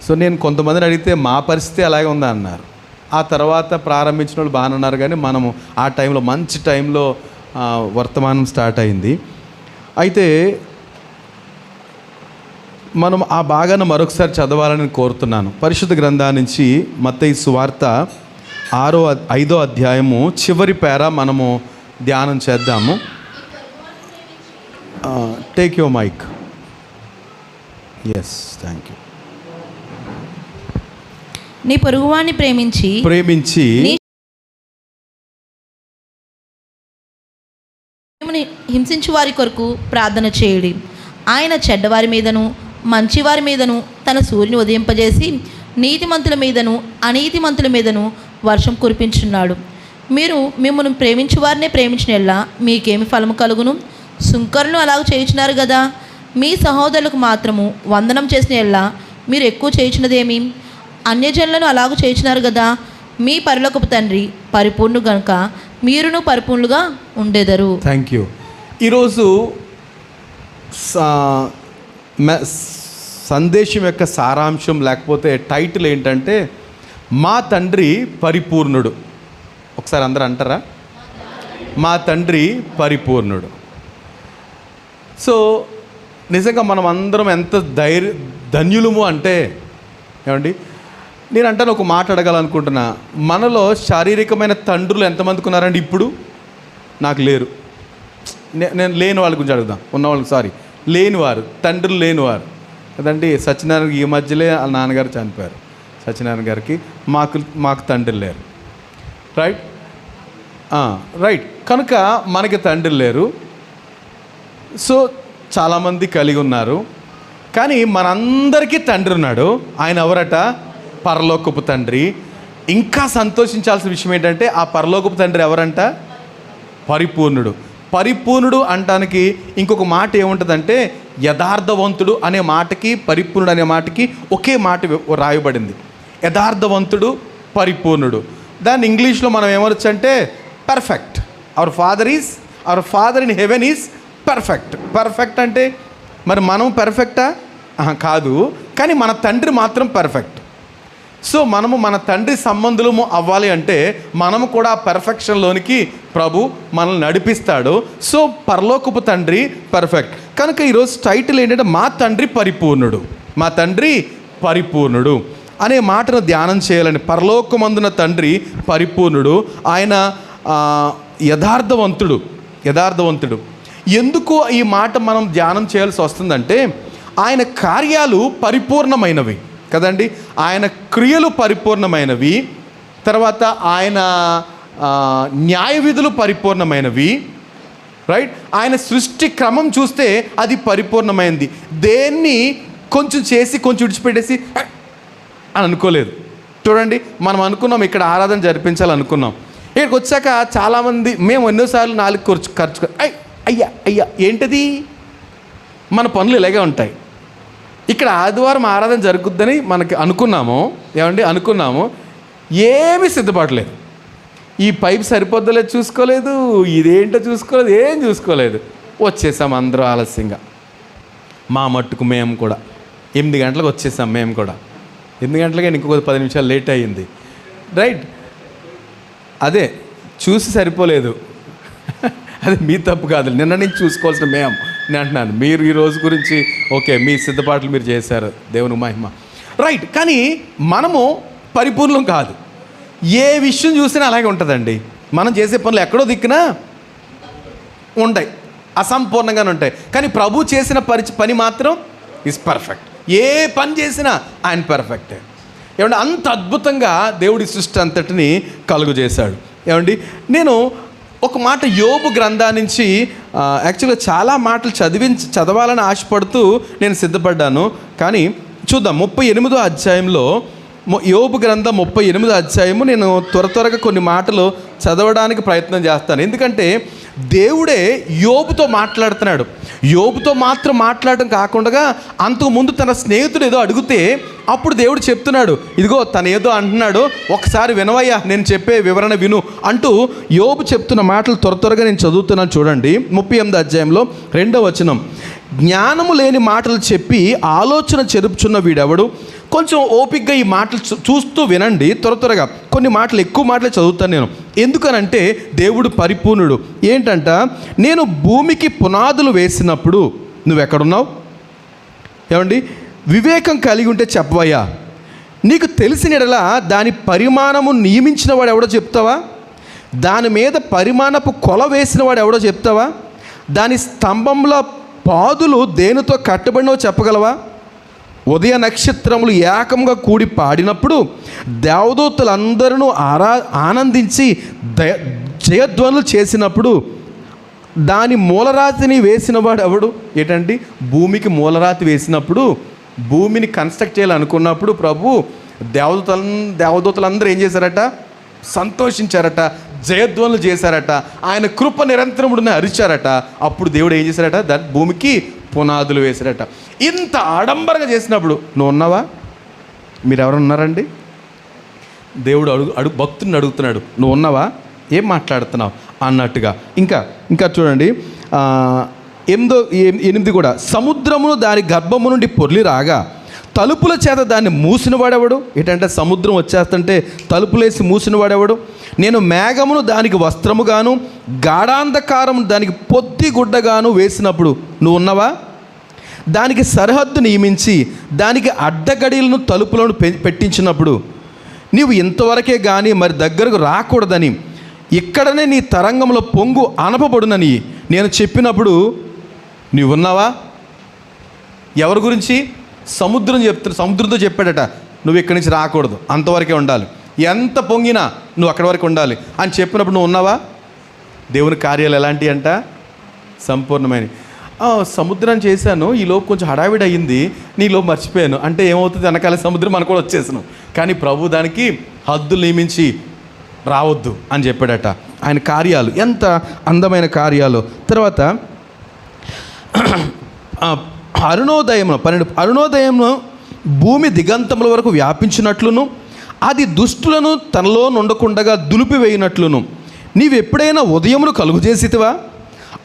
So నేను కొంతమందిని అడిగితే మా పరిస్థితి అలాగే ఉందా అన్నారు. ఆ తర్వాత ప్రారంభించిన వాళ్ళు బాగానే ఉన్నారు, కానీ మనము ఆ టైంలో మంచి టైంలో వర్తమానం స్టార్ట్ అయింది. అయితే మనం ఆ భాగాన్ని మరొకసారి చదవాలని కోరుతున్నాను. పరిశుద్ధ గ్రంథాల నుంచి మత్తయి సువార్త 5వ అధ్యాయము చివరి పేర మనము ధ్యానం చేద్దాము. Take your mic. Yes, thank you. నీ పొరుగువాన్ని ప్రేమించి హింసించు వారి కొరకు ప్రార్థన చేయుడి. ఆయన చెడ్డవారి మీదను మంచివారి మీదను తన సూర్యుని ఉదయింపజేసి నీతిమంతుల మీదను అనీతిమంతుల మీదను వర్షం కురిపించున్నాడు. మీరు మిమ్మల్ని ప్రేమించు వారినే ప్రేమించిన ఎల్లా మీకేమి ఫలము కలుగును? సుంకరులను అలాగ చేయించినారు కదా. మీ సహోదరులకు మాత్రము వందనం చేసిన ఎల్లా మీరు ఎక్కువ చేయించినదేమి? అన్యజనులను అలాగ చేయించినారు కదా. మీ పరలోకపు తండ్రి పరిపూర్ణు గనుక మీరును పరిపూర్ణులుగా ఉండేదరు. Thank you. ఈరోజు సందేశం యొక్క సారాంశం లేకపోతే టైటిల్ ఏంటంటే మా తండ్రి పరిపూర్ణుడు. ఒకసారి అందరూ అంటారా? మా తండ్రి పరిపూర్ణుడు. సో నిజంగా మనం అందరం ఎంత ధన్యులము అంటే, ఏమండి, నేను అంటాను ఒక మాట అడగాలనుకుంటున్నా. మనలో శారీరకమైన తండ్రులు ఎంతమందికి ఉన్నారండి? ఇప్పుడు నాకు లేరు. నేను లేని వాళ్ళ గురించి అడుగుదాం. ఉన్నవాళ్ళకి లేనివారు, తండ్రులు లేనివారు కదండి. సత్యనారాయణకి ఈ మధ్యలో వాళ్ళ నాన్నగారు చనిపోయారు. సత్యనారాయణ గారికి మాకు తండ్రులు లేరు. రైట్. కనుక మనకి తండ్రులు లేరు. సో చాలామంది కలిగి ఉన్నారు. కానీ మనందరికీ తండ్రి ఉన్నాడు. ఆయన ఎవరట? పరలోకపు తండ్రి. ఇంకా సంతోషించాల్సిన విషయం ఏంటంటే ఆ పరలోకపు తండ్రి ఎవరంట? పరిపూర్ణుడు. పరిపూర్ణుడు అంటానికి ఇంకొక మాట ఏముంటుందంటే యథార్థవంతుడు అనే మాటకి పరిపూర్ణుడు అనే మాటకి ఒకే మాట రాయబడింది. యథార్థవంతుడు, పరిపూర్ణుడు. దాన్ని ఇంగ్లీష్లో మనం ఏమనొచ్చు అంటే perfect. Our father in heaven is perfect. Perfect అంటే మరి మనం పర్ఫెక్టా? కాదు, కానీ మన తండ్రి మాత్రం పర్ఫెక్ట్. సో మనము మన తండ్రి సంబంధులము అవ్వాలి అంటే మనము కూడా పర్ఫెక్షన్లోనికి ప్రభు మనల్ని నడిపిస్తాడు. సో పరలోకపు తండ్రి పర్ఫెక్ట్. కనుక ఈరోజు టైటిల్ ఏంటంటే మా తండ్రి పరిపూర్ణుడు. మా తండ్రి పరిపూర్ణుడు అనే మాటను ధ్యానం చేయాలని. పరలోకమందున తండ్రి పరిపూర్ణుడు. ఆయన యథార్థవంతుడు. ఎందుకు ఈ మాట మనం ధ్యానం చేయాల్సి వస్తుందంటే ఆయన కార్యాలు పరిపూర్ణమైనవి కదండి. ఆయన క్రియలు పరిపూర్ణమైనవి. తర్వాత ఆయన న్యాయ విధులు పరిపూర్ణమైనవి. రైట్. ఆయన సృష్టి క్రమం చూస్తే అది పరిపూర్ణమైనది. దేన్ని కొంచెం చేసి కొంచెం విడిచిపెట్టేసి అని అనుకోలేదు. చూడండి, మనం అనుకున్నాం ఇక్కడ ఆరాధన జరిపించాలనుకున్నాం. ఇక్కడికి వచ్చాక చాలామంది మేము ఎన్నోసార్లు 4 ఖర్చు అయ్యా ఏంటది? మన పనులు ఇలాగే ఉంటాయి. ఇక్కడ ఆదివారం ఆరాధన జరుగుద్దని మనకి అనుకున్నాము. ఏమీ సిద్ధపడలేదు. ఈ పైప్ సరిపోద్దలేదు చూసుకోలేదు, ఇదేంటో చూసుకోలేదు, ఏం చూసుకోలేదు. వచ్చేసాం అందరూ ఆలస్యంగా. మా మట్టుకు మేము కూడా 8 గంటలకు వచ్చేసాం. మేము కూడా 8 గంటలకే ఇంకొక 10 నిమిషాలు లేట్ అయ్యింది. రైట్. అదే చూసి సరిపోలేదు. అది మీ తప్పు కాదు, నిన్న నుంచి చూసుకోవాల్సిన నేను అంటున్నాను. మీరు ఈ రోజు గురించి ఓకే, మీ సిద్ధపాట్లు మీరు చేశారు, దేవుని మహిమ. రైట్. కానీ మనము పరిపూర్ణం కాదు. ఏ విషయం చూసినా అలాగే ఉంటుందండి. మనం చేసే పనులు ఎక్కడో దిక్కునా ఉంటాయి, అసంపూర్ణంగానే ఉంటాయి. కానీ ప్రభు చేసిన పని మాత్రం ఈజ్ పర్ఫెక్ట్. ఏ పని చేసినా ఆయన పర్ఫెక్టే. ఏమంటే అంత అద్భుతంగా దేవుడి సృష్టి అంతటిని కలుగు చేశాడు. ఏమండి, నేను ఒక మాట యోబు గ్రంథా నుంచి యాక్చువల్గా చాలా మాటలు చదవాలని ఆశపడుతూ నేను సిద్ధపడ్డాను. కానీ చూద్దాం. 38వ అధ్యాయంలో యోబు గ్రంథం 38వ అధ్యాయము నేను త్వరగా కొన్ని మాటలు చదవడానికి ప్రయత్నం చేస్తాను. ఎందుకంటే దేవుడే యోబుతో మాట్లాడుతున్నాడు. యోబుతో మాత్రం మాట్లాడటం కాకుండా అంతకుముందు తన స్నేహితుడు ఏదో అడిగితే అప్పుడు దేవుడు చెప్తున్నాడు, ఇదిగో తను ఏదో అంటున్నాడు, ఒకసారి వినవయ్యా, నేను చెప్పే వివరణ విను అంటూ యోబు చెప్తున్న మాటలు త్వరగా నేను చదువుతున్నాను. చూడండి, 38వ అధ్యాయంలో 2వ వచనం. జ్ఞానము లేని మాటలు చెప్పి ఆలోచన చెరుపుచున్న వీడెవడు? కొంచెం ఓపికగా ఈ మాటలు చూస్తూ వినండి. త్వరగా కొన్ని మాటలు, ఎక్కువ మాటలే చదువుతాను నేను. ఎందుకనంటే దేవుడు పరిపూర్ణుడు. ఏంటంట, నేను భూమికి పునాదులు వేసినప్పుడు నువ్వెక్కడున్నావు? ఏమండి, వివేకం కలిగి ఉంటే చెప్పవయ్యా. నీకు తెలిసిన ఎడల దాని పరిమాణము నియమించిన వాడు ఎవడో చెప్తావా? దాని మీద పరిమాణపు కొల వేసిన వాడు ఎవడో చెప్తావా? దాని స్తంభంలో పాదులు దేనితో కట్టబడినో చెప్పగలవా? ఉదయ నక్షత్రములు ఏకంగా కూడి పాడినప్పుడు దేవదూతలందరూ ఆనందించి జయధ్వనులు చేసినప్పుడు దాని మూలరాతిని వేసినవాడు ఎవడు? ఏంటంటే భూమికి వేసినప్పుడు, భూమిని కన్స్ట్రక్ట్ చేయాలనుకున్నప్పుడు ప్రభు దేవదూతలందరూ ఏం చేశారట? సంతోషించారట, జయధ్వనులు చేశారట, ఆయన కృప నిరంతరముడిని అరిచారట. అప్పుడు దేవుడు ఏం చేశారట? దాని భూమికి పునాదులు వేశారట. ఇంత ఆడంబరంగా చేసినప్పుడు నువ్వు ఉన్నావా? మీరు ఎవరు ఉన్నారండి? దేవుడు భక్తుని అడుగుతున్నాడు, నువ్వు ఉన్నావా? ఏం మాట్లాడుతున్నావు అన్నట్టుగా. ఇంకా చూడండి, 8 కూడా, సముద్రమును దాని గర్భము నుండి పొర్లి రాగా తలుపుల చేత దాన్ని మూసిన వాడెవడు? ఏంటంటే సముద్రం వచ్చేస్తుంటే తలుపులేసి మూసిన వాడెవడు? నేను మేఘమును దానికి వస్త్రముగాను గాఢాంధకారము దానికి పొత్తి గుడ్డగాను వేసినప్పుడు నువ్వు ఉన్నవా? దానికి సరిహద్దు నియమించి దానికి అడ్డగడిలను తలుపులను పెట్టించినప్పుడు నీవు ఇంతవరకే కానీ మరి దగ్గరకు రాకూడదని, ఇక్కడనే నీ తరంగంలో పొంగు అనపబడునని నేను చెప్పినప్పుడు నీవున్నావా? ఎవరి గురించి? సముద్రంతో చెప్పాడట, నువ్వు ఇక్కడి నుంచి రాకూడదు, అంతవరకే ఉండాలి, ఎంత పొంగినా నువ్వు అక్కడి వరకు ఉండాలి అని చెప్పినప్పుడు నువ్వు ఉన్నావా? దేవుని కార్యాలు ఎలాంటివి అంట? సంపూర్ణమైన. సముద్రం చేశాను, ఈలోపు కొంచెం హడావిడి అయ్యింది, నీలోపు మర్చిపోయాను అంటే ఏమవుతుంది? వెనకాల సముద్రం మనకు కూడా వచ్చేసాను. కానీ ప్రభు దానికి హద్దులు నియమించి రావద్దు అని చెప్పాడట. ఆయన కార్యాలు ఎంత అందమైన కార్యాలు. తర్వాత అరుణోదయమును భూమి దిగంతముల వరకు వ్యాపించినట్లును అది దుష్టులను తనలో నుండకుండగా దులిపివేయినట్లును నీవు ఎప్పుడైనా ఉదయమును కలుగు చేసితివా?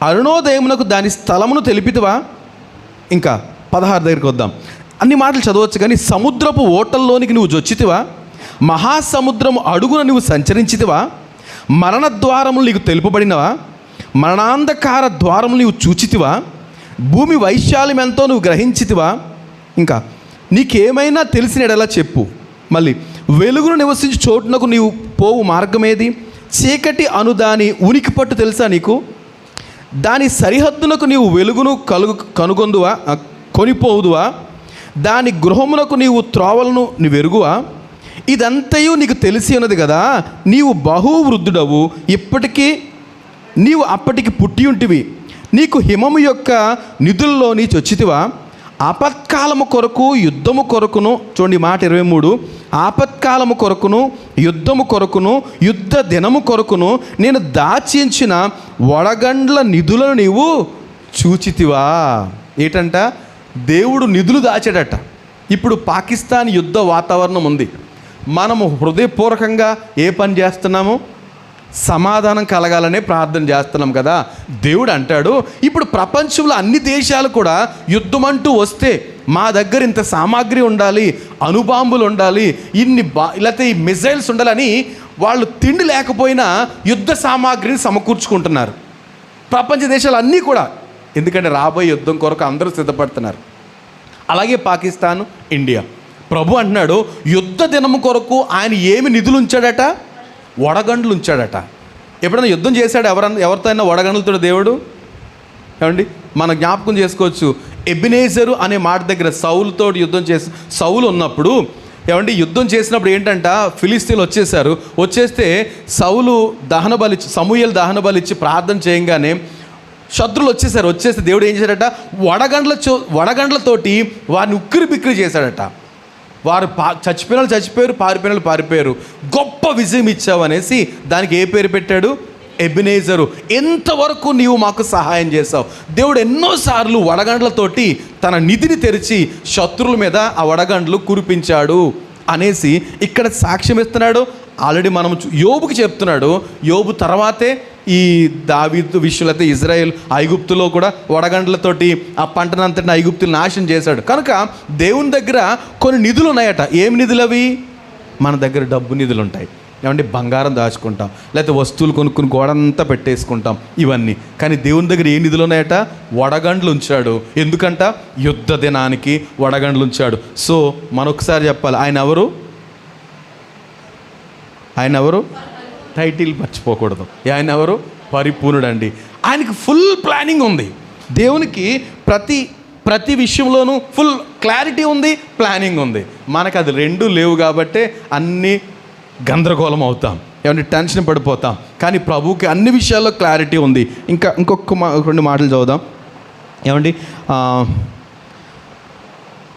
అరుణోదయమునకు దాని స్థలమును తెలిపితివా? ఇంకా 16 దగ్గరికి వద్దాం. అన్ని మాటలు చదవచ్చు కానీ, సముద్రపు ఓటల్లోనికి నువ్వు జొచ్చితివా? మహాసముద్రము అడుగున నువ్వు సంచరించితివా? మరణ ద్వారములు నీకు తెలుపబడినవా? మరణాంధకార ద్వారములు నీవు చూచితివా? భూమి వైశాల్యం ఎంతో నువ్వు గ్రహించితివా? ఇంకా నీకేమైనా తెలిసిన ఎడలా చెప్పు. మళ్ళీ వెలుగును నివసించి చోటునకు నీవు పోవు మార్గమేది? చీకటి అను దాని ఉనికి పట్టు తెలుసా నీకు? దాని సరిహద్దులకు నీవు వెలుగును కనుగొందువా? కొనిపోదువా? దాని గృహమునకు నీవు త్రోవలను నీవు ఎరుగువా? ఇదంతయు నీకు తెలిసి ఉన్నది కదా. నీవు బహువృద్ధుడవు, ఇప్పటికీ నీవు అప్పటికి పుట్టి ఉంటివి. నీకు హిమము యొక్క నిధుల్లో నీ చొచ్చితివా? ఆపత్కాలము కొరకు యుద్ధము కొరకును, చూడండి మాట 23, ఆపత్కాలము కొరకును యుద్ధము కొరకును యుద్ధ దినము కొరకును నేను దాచించిన వడగండ్ల నిధులను నీవు చూచితివా? ఏంటంట? దేవుడు నిధులు దాచాడట. ఇప్పుడు పాకిస్తాన్ యుద్ధ వాతావరణం ఉంది. మనము హృదయపూర్వకంగా ఏ పని చేస్తున్నాము? సమాధానం కలగాలనే ప్రార్థన చేస్తున్నాం కదా. దేవుడు అంటాడు, ఇప్పుడు ప్రపంచంలో అన్ని దేశాలు కూడా యుద్ధం అంటూ వస్తే మా దగ్గర ఇంత సామాగ్రి ఉండాలి, అణుబాంబులు ఉండాలి, లేకపోతే ఈ మిజైల్స్ ఉండాలని వాళ్ళు తిండి లేకపోయినా యుద్ధ సామాగ్రిని సమకూర్చుకుంటున్నారు ప్రపంచ దేశాలు అన్నీ కూడా. ఎందుకంటే రాబోయే యుద్ధం కొరకు అందరూ సిద్ధపడుతున్నారు. అలాగే పాకిస్తాన్, ఇండియా. ప్రభు అంటున్నాడు, యుద్ధ దినము కొరకు ఆయన ఏమి నిధులు ఉంచాడట? వడగండ్లు ఉంచాడట. ఎప్పుడైనా యుద్ధం చేశాడు ఎవరితో అయినా వడగండ్లతో దేవుడు? ఏమండి, మన జ్ఞాపకం చేసుకోవచ్చు. ఎబినేజరు అనే మాట దగ్గర సౌలుతో యుద్ధం సౌలు ఉన్నప్పుడు ఏమండి యుద్ధం చేసినప్పుడు ఏంటంట, ఫిలిస్తీన్లు వచ్చేస్తే సౌలు సమూయేలు దహన బలిచ్చి ప్రార్థన చేయంగానే శత్రులు వచ్చేస్తే దేవుడు ఏం చేశాడట? వడగండ్లతోటి వారిని ఉక్కిరి బిక్కిరి చేశాడట. వారు చచ్చిపోయారు, పారిపోయారు. గొప్ప విజయం ఇచ్చావు అనేసి దానికి ఏ పేరు పెట్టాడు? ఎబినేజరు. ఎంతవరకు నీవు మాకు సహాయం చేశావు. దేవుడు ఎన్నోసార్లు వడగండ్లతోటి తన నిధిని తెరిచి శత్రువుల మీద ఆ వడగండ్లు కురిపించాడు అనేసి ఇక్కడ సాక్ష్యం ఇస్తున్నాడు. ఆల్రెడీ మనం యోబుకి చెప్తున్నాడు. యోబు తర్వాతే ఈ దావీదు విషయంలో అయితే ఇజ్రాయెల్ ఐగుప్తులో కూడా వడగండ్లతోటి ఆ పంటనంతటిని ఐగుప్తులు నాశనం చేశాడు. కనుక దేవుని దగ్గర కొన్ని నిధులు ఉన్నాయట. ఏమి నిధులు అవి? మన దగ్గర డబ్బు నిధులు ఉంటాయి, ఏమంటే బంగారం దాచుకుంటాం, లేకపోతే వస్తువులు కొనుక్కుని గోడంతా పెట్టేసుకుంటాం, ఇవన్నీ. కానీ దేవుని దగ్గర ఏ నిధులు ఉన్నాయట? వడగండ్లు ఉంచాడు. ఎందుకంట? యుద్ధ దినానికి వడగండ్లు ఉంచాడు. సో మనొకసారి చెప్పాలి, ఆయన ఎవరు? ఆయన ఎవరు? టైటిల్ మర్చిపోకూడదు. ఆయన ఎవరు? పరిపూర్ణుడండి. ఆయనకి ఫుల్ ప్లానింగ్ ఉంది. దేవునికి ప్రతి విషయంలోనూ ఫుల్ క్లారిటీ ఉంది, ప్లానింగ్ ఉంది. మనకు అది రెండూ లేవు కాబట్టే అన్నీ గందరగోళం అవుతాం, ఏమంటే టెన్షన్ పడిపోతాం. కానీ ప్రభువుకి అన్ని విషయాల్లో క్లారిటీ ఉంది. ఇంకొక రెండు మాటలు చదువుదాం. ఏమండి,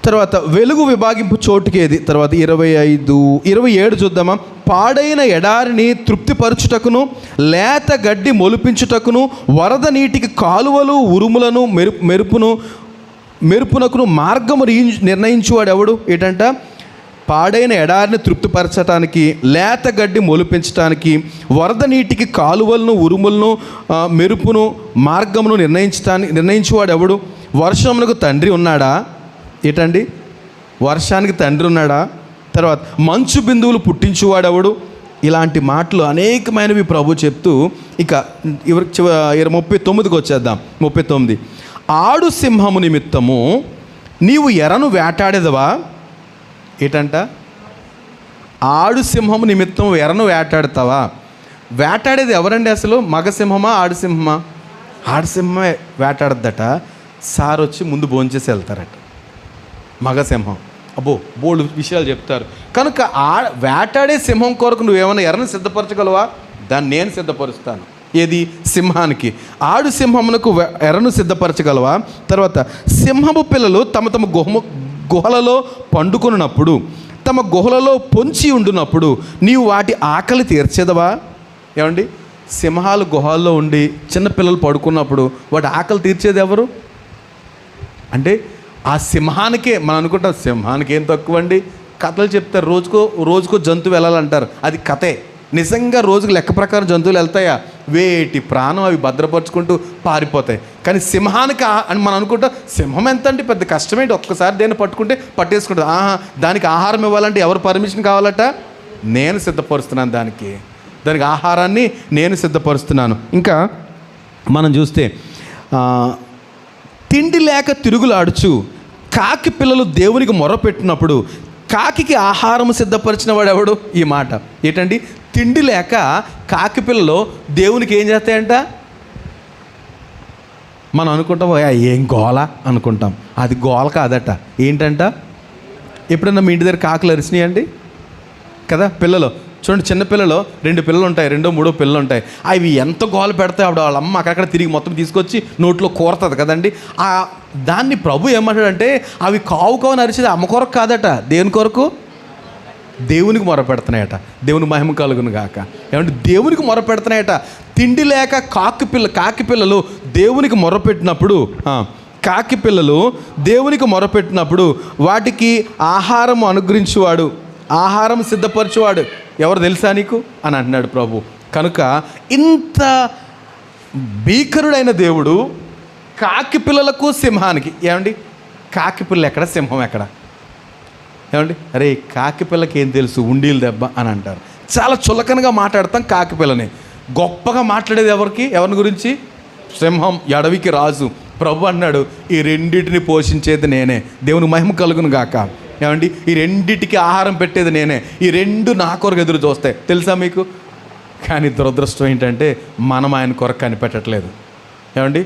తర్వాత వెలుగు విభాగింపు చోటుకేది? తర్వాత 27 చూద్దామా. పాడైన ఎడారిని తృప్తిపరచుటకును, లేత గడ్డి మొలిపించుటకును, వరద నీటికి కాలువలు ఉరుములను మెరుపునకును మార్గము నిర్ణయించువాడు ఎవడు? ఏంటంట? పాడైన ఎడారిని తృప్తిపరచటానికి, లేత గడ్డి మొలిపించటానికి, వరద నీటికి కాలువలను ఉరుములను మెరుపును మార్గమును నిర్ణయించువాడు ఎవడు? వర్షమునకు తండ్రి ఉన్నాడా? ఏంటండి? వర్షానికి తండ్రి ఉన్నాడా? తర్వాత మంచు బిందువులు పుట్టించువాడెవడు? ఇలాంటి మాటలు అనేకమైనవి ప్రభు చెప్తూ ఇక 39కి వచ్చేద్దాం. 39. ఆడు సింహము నిమిత్తము నీవు ఎరను వేటాడేదవా? ఏంటంట? ఆడు సింహము నిమిత్తం ఎరను వేటాడతావా? వేటాడేది ఎవరండి అసలు? మగ సింహమా ఆడు సింహమా? ఆడు సింహమే వేటాడద్దట. సార్ వచ్చి ముందు భోంచేసి వెళ్తారట. మగ సింహం అబ్బో బోల్డ్ విషయాలు చెప్తారు. కనుక వేటాడే సింహం కొరకు నువ్వేమైనా ఎరను సిద్ధపరచగలవా? దాన్ని నేను సిద్ధపరుస్తాను. ఏది? సింహానికి. ఆడు సింహమునకు ఎరను సిద్ధపరచగలవా? తర్వాత సింహపు పిల్లలు తమ తమ గుహలలో పండుకొనున్నప్పుడు, తమ గుహలలో పొంచి ఉండునప్పుడు నీవు వాటి ఆకలి తీర్చేదవా? ఏమండి, సింహాలు గుహల్లో ఉండి చిన్నపిల్లలు పడుకున్నప్పుడు వాటి ఆకలి తీర్చేది ఎవరు? అంటే ఆ సింహానికే మనం అనుకుంటాం, సింహానికి ఏం తక్కువ అండి, కథలు చెప్తారు. రోజుకో జంతువు వెళ్ళాలంటారు, అది కథే. నిజంగా రోజుకు లెక్క ప్రకారం జంతువులు వెళ్తాయా? వేటి ప్రాణం అవి భద్రపరుచుకుంటూ పారిపోతాయి. కానీ సింహానికి అని మనం అనుకుంటాం, సింహం ఎంత అంటే పెద్ద కష్టమేంటి, ఒక్కసారి దేన్ని పట్టుకుంటే పట్టేసుకుంటుంది. దానికి ఆహారం ఇవ్వాలంటే ఎవరు పర్మిషన్ కావాలట? నేను సిద్ధపరుస్తున్నాను. దానికి ఆహారాన్ని నేను సిద్ధపరుస్తున్నాను. ఇంకా మనం చూస్తే తిండి లేక తిరుగులాడుచు కాకి పిల్లలు దేవునికి మొరపెట్టినప్పుడు కాకికి ఆహారం సిద్ధపరిచిన వాడు ఎవడు? ఈ మాట ఏంటండి? తిండి లేక కాకి పిల్లలు దేవునికి ఏం చేస్తాయంట? మనం అనుకుంటాం ఏం గోల అనుకుంటాం. అది గోల కాదట. ఏంటంట? ఎప్పుడన్నా మీ ఇంటి దగ్గర కాకులు అరిచినాయండి కదా? పిల్లలు చూడండి, చిన్నపిల్లలు 2 పిల్లలు ఉంటాయి, 2, 3 పిల్లలు ఉంటాయి. అవి ఎంత గోల పెడతాయి అప్పుడు వాళ్ళ అమ్మ అక్కడక్కడ తిరిగి మొత్తం తీసుకొచ్చి నోట్లో కోరుతుంది కదండి. దాన్ని ప్రభు ఏమంటాడంటే అవి కావు అరిచేది అమ్మ కొరకు కాదట. దేని కొరకు? దేవునికి మొరపెడుతున్నాయట. దేవుని మహిమ కలుగును గాక. ఏమంటే దేవునికి మొరపెడుతున్నాయట. తిండి లేక కాకి పిల్లలు దేవునికి మొరపెట్టినప్పుడు కాకి పిల్లలు దేవునికి మొరపెట్టినప్పుడు వాటికి ఆహారం అనుగ్రహించువాడు, ఆహారం సిద్ధపరచువాడు ఎవరు తెలుసా నీకు అని అంటున్నాడు ప్రభు. కనుక ఇంత భీకరుడైన దేవుడు కాకి పిల్లలకు సింహానికి, ఏమండి కాకి పిల్ల ఎక్కడ, సింహం ఎక్కడ? ఏమండి, అరే కాకి పిల్లకి ఏం తెలుసు, ఉండీలు దెబ్బ అని అంటారు. చాలా చులకనగా మాట్లాడతాం కాకి పిల్లని. గొప్పగా మాట్లాడేది ఎవరిని గురించి? సింహం, అడవికి రాజు. ప్రభు అన్నాడు ఈ రెండింటిని పోషించేది నేనే. దేవుని మహిమ కలుగును గాక. ఏమండి, ఈ రెండింటికి ఆహారం పెట్టేది నేనే. ఈ 2 నా కొరకు ఎదురు చూస్తాయి, తెలుసా మీకు? కానీ దురదృష్టం ఏంటంటే మనం ఆయన కొరకు కనిపెట్టట్లేదు. ఏమండి,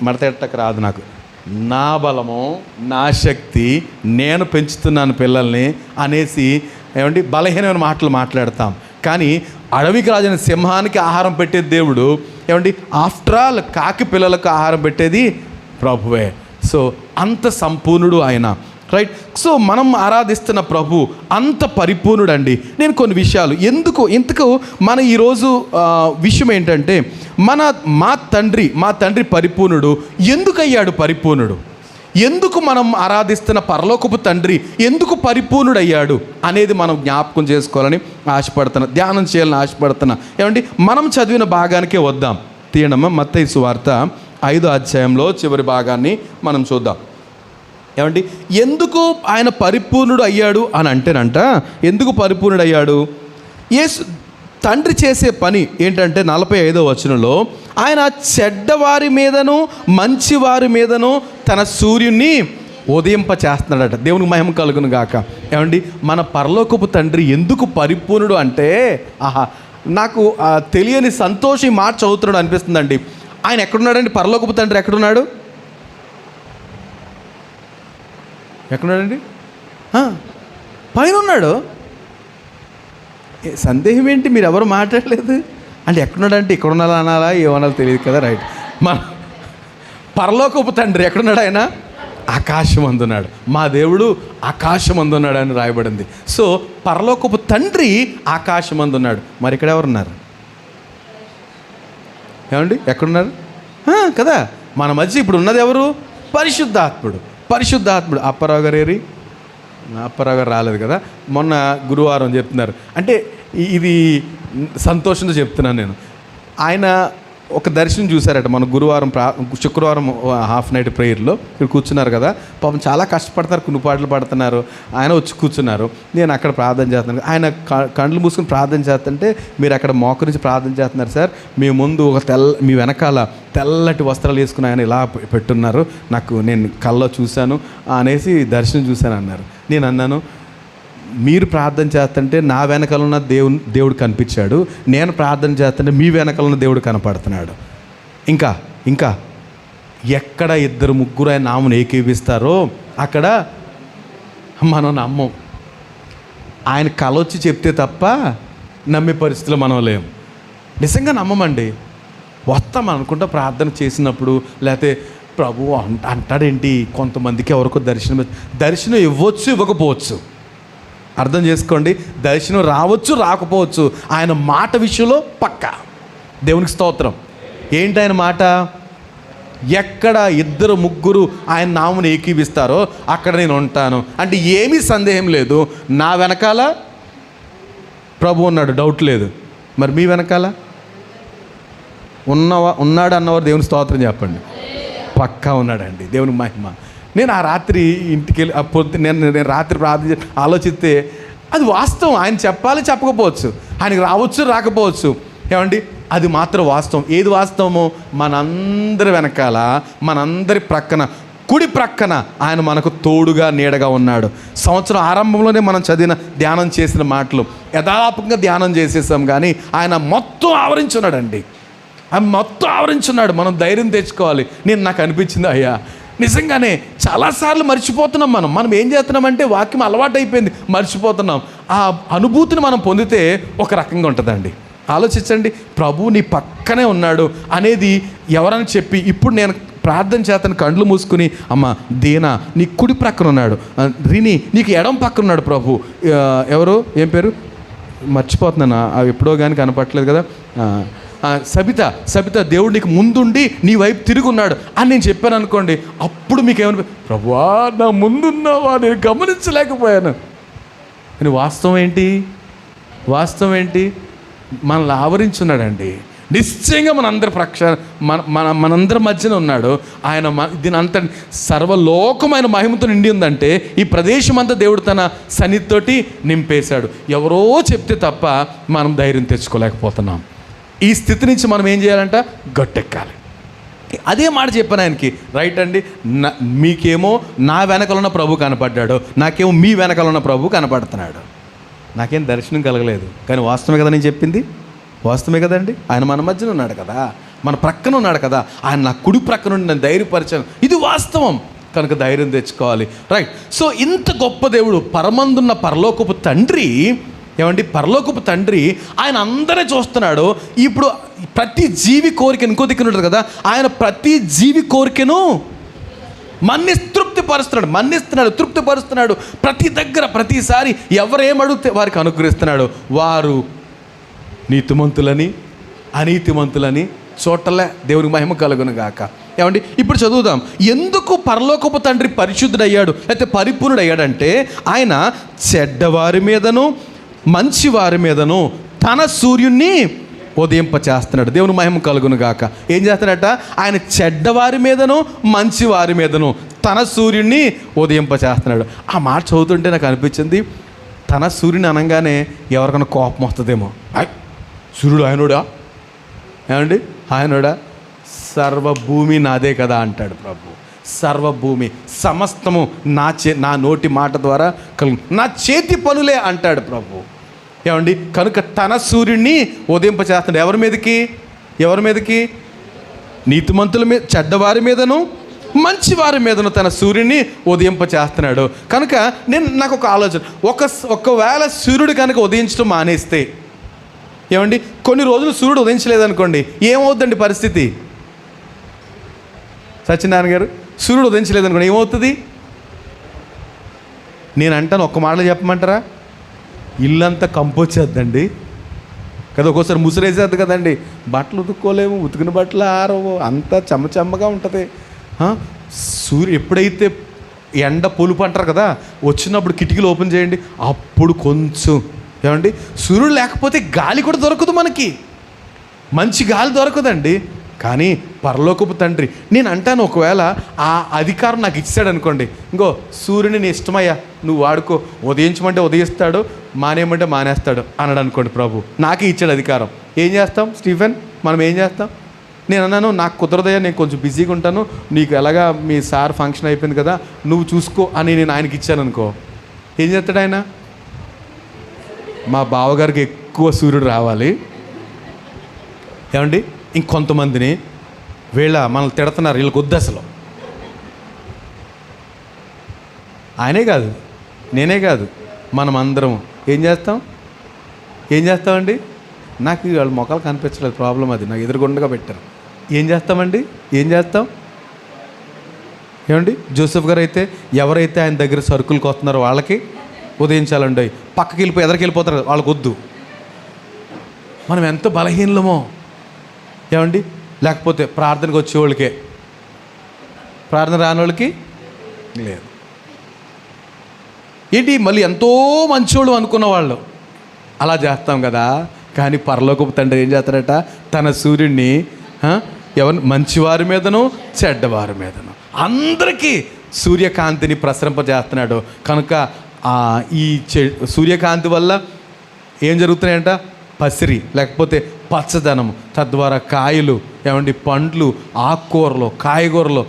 మడతెట్టక రాదు నాకు, నా బలము నా శక్తి నేను పెంచుతున్నాను పిల్లల్ని అనేసి ఏమండి బలహీనమైన మాటలు మాట్లాడతాం. కానీ అడవికి రాజైన సింహానికి ఆహారం పెట్టేది దేవుడు. ఏమండి, ఆఫ్టర్ ఆల్ కాకి పిల్లలకు ఆహారం పెట్టేది ప్రభువే. సో అంత సంపూర్ణుడు ఆయన, రైట్? సో మనం ఆరాధిస్తున్న ప్రభు అంత పరిపూర్ణుడండి. నేను కొన్ని విషయాలు ఇంతకు మన ఈరోజు విషయం ఏంటంటే మా తండ్రి పరిపూర్ణుడు. ఎందుకు అయ్యాడు పరిపూర్ణుడు? ఎందుకు మనం ఆరాధిస్తున్న పరలోకపు తండ్రి ఎందుకు పరిపూర్ణుడయ్యాడు అనేది మనం జ్ఞాపకం చేసుకోవాలని ఆశపడుతున్నా, ధ్యానం చేయాలని ఆశపడుతున్నా. ఏమండి, మనం చదివిన భాగానికే వద్దాం. తీయడమ్మా, మత్తయి సువార్త 5వ అధ్యాయంలో చివరి భాగాన్ని మనం చూద్దాం. ఏమండి, ఎందుకు ఆయన పరిపూర్ణుడు అయ్యాడు అని అంటేనంట, ఎందుకు పరిపూర్ణుడు అయ్యాడు? యేసు తండ్రి చేసే పని ఏంటంటే 45వ వచనంలో ఆయన చెడ్డవారి మీదను మంచివారి మీదను తన సూర్యుని ఉదయింప చేస్తున్నాడట. దేవునికి మహిమ కలుగును గాక. ఏమండి, మన పరలోకపు తండ్రి ఎందుకు పరిపూర్ణుడు అంటే, నాకు తెలియని సంతోషం మాట చదువుతున్నాడు అనిపిస్తుందండి. ఆయన ఎక్కడున్నాడండి? పరలోకపు తండ్రి ఎక్కడున్నాడు? ఎక్కడున్నాడండి? పైన ఉన్నాడు. సందేహం ఏంటి? మీరు ఎవరు మాట్లాడలేదు అంటే ఎక్కడున్నాడంటే ఇక్కడ ఉన్నారా అనాలా ఏమనాలో తెలియదు కదా. రైట్. మన పరలోకపు తండ్రి ఎక్కడున్నాడు? ఆయన ఆకాశం అందున్నాడు. మా దేవుడు ఆకాశం అందున్నాడు అని రాయబడింది. సో పరలోకపు తండ్రి ఆకాశం అందున్నాడు. మరి ఇక్కడ ఎవరున్నారు? ఏమండి, ఎక్కడున్నారు కదా? మన మధ్య ఇప్పుడు ఉన్నది ఎవరు? పరిశుద్ధాత్ముడు. పరిశుద్ధాత్ముడు. అప్పారావు గారు ఏరి? అప్పారావు గారు రాలేదు కదా. మొన్న గురువారం చెప్తున్నారు అంటే ఇది సంతోషంతో చెప్తున్నాను నేను. ఆయన ఒక దర్శనం చూశారట మన గురువారం శుక్రవారం హాఫ్ నైట్ ప్రేయర్లో. ఇక్కడ కూర్చున్నారు కదా, పాపం చాలా కష్టపడతారు, కొన్ని పాటలు పాడుతున్నారు. ఆయన వచ్చి కూర్చున్నారు, నేను అక్కడ ప్రార్థన చేస్తున్నాను. ఆయన కండ్లు మూసుకుని ప్రార్థన చేస్తుంటే, మీరు అక్కడ మోకరించి ప్రార్థన చేస్తున్నారు సార్, మీ ముందు ఒక మీ వెనకాల తెల్లటి వస్త్రాలు వేసుకుని ఆయన ఇలా పెట్టున్నారు, నేను కల్లో చూశాను అనేసి దర్శనం చూశాను అన్నారు. నేను అన్నాను, మీరు ప్రార్థన చేస్తుంటే నా వెనకాల ఉన్న దేవుడు కనిపించాడు, నేను ప్రార్థన చేస్తుంటే మీ వెనకాల ఉన్న దేవుడు కనపడుతున్నాడు. ఇంకా ఎక్కడ 2-3 ఆయన నామను ఏకీవిస్తారో అక్కడ మనం నమ్మం. ఆయన కలొచ్చి చెప్తే తప్ప నమ్మే పరిస్థితుల్లో మనం లేము. నిజంగా నమ్మమండి. వస్తాం అనుకుంటా ప్రార్థన చేసినప్పుడు, లేకపోతే ప్రభు అంటాడేంటి, కొంతమందికి ఎవరికో దర్శనం ఇవ్వచ్చు, ఇవ్వకపోవచ్చు. అర్థం చేసుకోండి, దర్శనం రావచ్చు, రాకపోవచ్చు. ఆయన మాట విషయంలో పక్కా. దేవునికి స్తోత్రం. ఏంటి ఆయన మాట? ఎక్కడ 2-3 ఆయన నామమును ఏకీవిస్తారో అక్కడ నేను ఉంటాను అంటే ఏమీ సందేహం లేదు. నా వెనకాల ప్రభు ఉన్నాడు, డౌట్ లేదు. మరి మీ వెనకాల ఉన్నాడు అన్నవారు దేవుని స్తోత్రం చెప్పండి. పక్కా ఉన్నాడండి. దేవునికి మహిమ. నేను ఆ రాత్రి ఇంటికి వెళ్ళి నేను రాత్రి ప్రార్థన ఆలోచిస్తే అది వాస్తవం. ఆయన చెప్పాలి, చెప్పకపోవచ్చు, ఆయనకి రావచ్చు, రాకపోవచ్చు. ఏమండి, అది మాత్రం వాస్తవం. ఏది వాస్తవమో, మనందరి వెనకాల, మనందరి ప్రక్కన, కుడి ప్రక్కన ఆయన మనకు తోడుగా నీడగా ఉన్నాడు. సంవత్సరం ఆరంభంలోనే మనం చదివిన ధ్యానం చేసిన మాటలు యథాలాపంగా ధ్యానం చేసేసాం, కానీ ఆయన మొత్తం ఆవరించున్నాడండి. ఆయన మొత్తం ఆవరించున్నాడు. మనం ధైర్యం తెచ్చుకోవాలి. నాకు అనిపించింది, అయ్యా నిజంగానే చాలాసార్లు మర్చిపోతున్నాం. మనం ఏం చేస్తున్నామంటే వాక్యం అలవాటు అయిపోయింది, మర్చిపోతున్నాం. ఆ అనుభూతిని మనం పొందితే ఒక రకంగా ఉంటుందండి. ఆలోచించండి, ప్రభు నీ పక్కనే ఉన్నాడు అనేది ఎవరని చెప్పి, ఇప్పుడు నేను ప్రార్థన చేతను కండ్లు మూసుకుని, అమ్మ దీనా నీ కుడి ప్రక్కన ఉన్నాడు, రిని నీకు ఎడం పక్కన ఉన్నాడు ప్రభు. ఎవరు, ఏం పేరు మర్చిపోతున్నాను, అవి ఎప్పుడో కానీ కనపట్లేదు కదా. సబిత దేవుడు నీకు ముందుండి నీ వైపు తిరుగున్నాడు అని నేను చెప్పాను అనుకోండి, అప్పుడు మీకు ఏమని, ప్రభువా నా ముందున్నావా, నేను గమనించలేకపోయాను అని. వాస్తవం ఏంటి? మనల్ని ఆవరించున్నాడండి. నిశ్చయంగా మనందరి మనందరి మధ్యన ఉన్నాడు ఆయన. దీని అంత సర్వలోకమైన మహిమతో నిండి ఉందంటే ఈ ప్రదేశం అంతా దేవుడు తన సన్నిధితోటి నింపేశాడు. ఎవరో చెప్తే తప్ప మనం ధైర్యం తెచ్చుకోలేకపోతున్నాం. ఈ స్థితి నుంచి మనం ఏం చేయాలంట? గట్టెక్కాలి. అదే మాట చెప్పాను ఆయనకి. రైట్ అండి, మీకేమో నా వెనకాల ఉన్న ప్రభు కనపడ్డాడు, నాకేమో మీ వెనకాల ఉన్న ప్రభు కనపడుతున్నాడు. నాకేం దర్శనం కలగలేదు, కానీ వాస్తవమే కదా నేను చెప్పింది. వాస్తవమే కదండి. ఆయన మన మధ్యన ఉన్నాడు కదా, మన ప్రక్కన ఉన్నాడు కదా. ఆయన నా కుడి ప్రక్కన నుండి నేను ధైర్యపరిచాను. ఇది వాస్తవం. కనుక ధైర్యం తెచ్చుకోవాలి. రైట్. సో ఇంత గొప్ప దేవుడు, పరమందున్న పరలోకపు తండ్రి, ఏమండి, పరలోకపు తండ్రి ఆయన అందరే చూస్తున్నాడు. ఇప్పుడు ప్రతి జీవి కోరిక ఇంకో దిక్కున ఉంటుంది కదా, ఆయన ప్రతి జీవి కోరికను మన్నిస్తున్నాడు, తృప్తిపరుస్తున్నాడు. ప్రతి దగ్గర, ప్రతిసారి ఎవరేమడిగితే వారికి అనుగ్రహిస్తున్నాడు. వారు నీతిమంతులని, అనీతిమంతులని చూడలే. దేవునికి మహిమ కలుగును గాక. ఏమండి ఇప్పుడు చదువుదాం. ఎందుకు పరలోకపు తండ్రి పరిశుద్ధుడయ్యాడు లేకపోతే పరిపూర్ణుడయ్యాడంటే ఆయన చెడ్డవారి మీదను మంచి వారి మీదను తన సూర్యుడిని ఉదయింపచేస్తున్నాడు. దేవుని మహిమ కలుగును గాక. ఏం చేస్తాడట? ఆయన చెడ్డవారి మీదను మంచి వారి మీదను తన సూర్యుడిని ఉదయింపచేస్తున్నాడు. ఆ మాట చదువుతుంటే నాకు అనిపించింది, తన సూర్యుని అనగానే ఎవరికైనా కోపం వస్తుందేమో. సూర్యుడు ఆయనోడా? ఏమండి ఆయనోడా? సర్వభూమి నాదే కదా అంటాడు ప్రభు. సర్వభూమి సమస్తము నా నోటి మాట ద్వారా నా చేతి పనులే అంటాడు ప్రభు. ఏమండి కనుక తన సూర్యుడిని ఉదయింపచేస్తున్నాడు. ఎవరి మీదకి? నీతిమంతుల మీద, చెడ్డవారి మీదను మంచివారి మీదను తన సూర్యుడిని ఉదయింపచేస్తున్నాడు. కనుక నాకు ఒక ఆలోచన, ఒకవేళ సూర్యుడు కనుక ఉదయించడం మానేస్తే, ఏమండి కొన్ని రోజులు సూర్యుడు ఉదయించలేదనుకోండి, ఏమవుతుందండి పరిస్థితి? సత్యనారాయణ గారు, సూర్యుడు ఉదయించలేదనుకోండి ఏమవుతుంది? నేను అంటాను, ఒక్క మాటలో చెప్పమంటారా? ఇల్లంతా కంపొచ్చేద్దండి కదా, ఒక్కోసారి ముసురేసేద్ది కదండి, బట్టలు ఉతుక్కోలేము, ఉతికిన బట్టలు ఆరవు, అంతా చెమ్మగా ఉంటుంది. ఎప్పుడైతే ఎండ పొలుపు అంటారు కదా, వచ్చినప్పుడు కిటికీలు ఓపెన్ చేయండి, అప్పుడు కొంచెం ఏమండి సూర్యుడు లేకపోతే గాలి కూడా దొరకదు, మనకి మంచి గాలి దొరకదండి. కానీ పరలోకపు తండ్రి, నేను అంటాను, ఒకవేళ ఆ అధికారం నాకు ఇచ్చాడు అనుకోండి, ఇంకో సూర్యుని నీ ఇష్టమయ్యా నువ్వు వాడుకో, ఉదయించమంటే ఉదయిస్తాడు, మానేయమంటే మానేస్తాడు అన్నాడు అనుకోండి ప్రభు, నాకే ఇచ్చాడు అధికారం. ఏం చేస్తాం స్టీఫెన్? మనం ఏం చేస్తాం? నేను అన్నాను, నాకు కుదరదయ్యా, నేను కొంచెం బిజీగా ఉంటాను, నీకు ఎలాగా మీ సార్ ఫంక్షన్ అయిపోయింది కదా నువ్వు చూసుకో అని నేను ఆయనకి ఇచ్చాను అనుకో, ఏం చేస్తాడు ఆయన? మా బావగారికి ఎక్కువ సూర్యుడు రావాలి. ఏమండి ఇంకొంతమందిని మనల్ని తిడుతున్నారు, వీళ్ళకి వద్దు అసలు. ఆయనే కాదు, నేనే కాదు, మనం అందరం ఏం చేస్తామండి? నాకు వాళ్ళ మొక్కలు కనిపించలేదు, ప్రాబ్లం అది, నాకు ఎదురుగుండగా పెట్టారు. ఏం చేస్తామండి? ఏమండి జోసెఫ్ గారు అయితే ఎవరైతే ఆయన దగ్గర సరుకులకు వస్తున్నారో వాళ్ళకి ఉదయించాలండి, పక్కకి వెళ్ళిపోయి ఎదరికి వెళ్ళిపోతారు, వాళ్ళకి వద్దు. మనం ఎంత బలహీనమో ఏమండి. లేకపోతే ప్రార్థనకు వచ్చేవాళ్ళకే, ప్రార్థన రాని వాళ్ళకి లేదు. ఏంటి మళ్ళీ ఎంతో మంచోళ్ళు అనుకున్న వాళ్ళు అలా చేస్తాం కదా. కానీ పరలోకపు తండ్రి ఏం చేస్తాడట? తన సూర్యుడిని మంచివారి మీదను చెడ్డవారి మీదను అందరికీ సూర్యకాంతిని ప్రసరింపజేస్తున్నాడు. కనుక ఈ సూర్యకాంతి వల్ల ఏం జరుగుతున్నాయంట? పసిరి లేకపోతే పచ్చదనం, తద్వారా కాయలు, ఏమండి పండ్లు, ఆకుకూరలు, కాయగూరలు,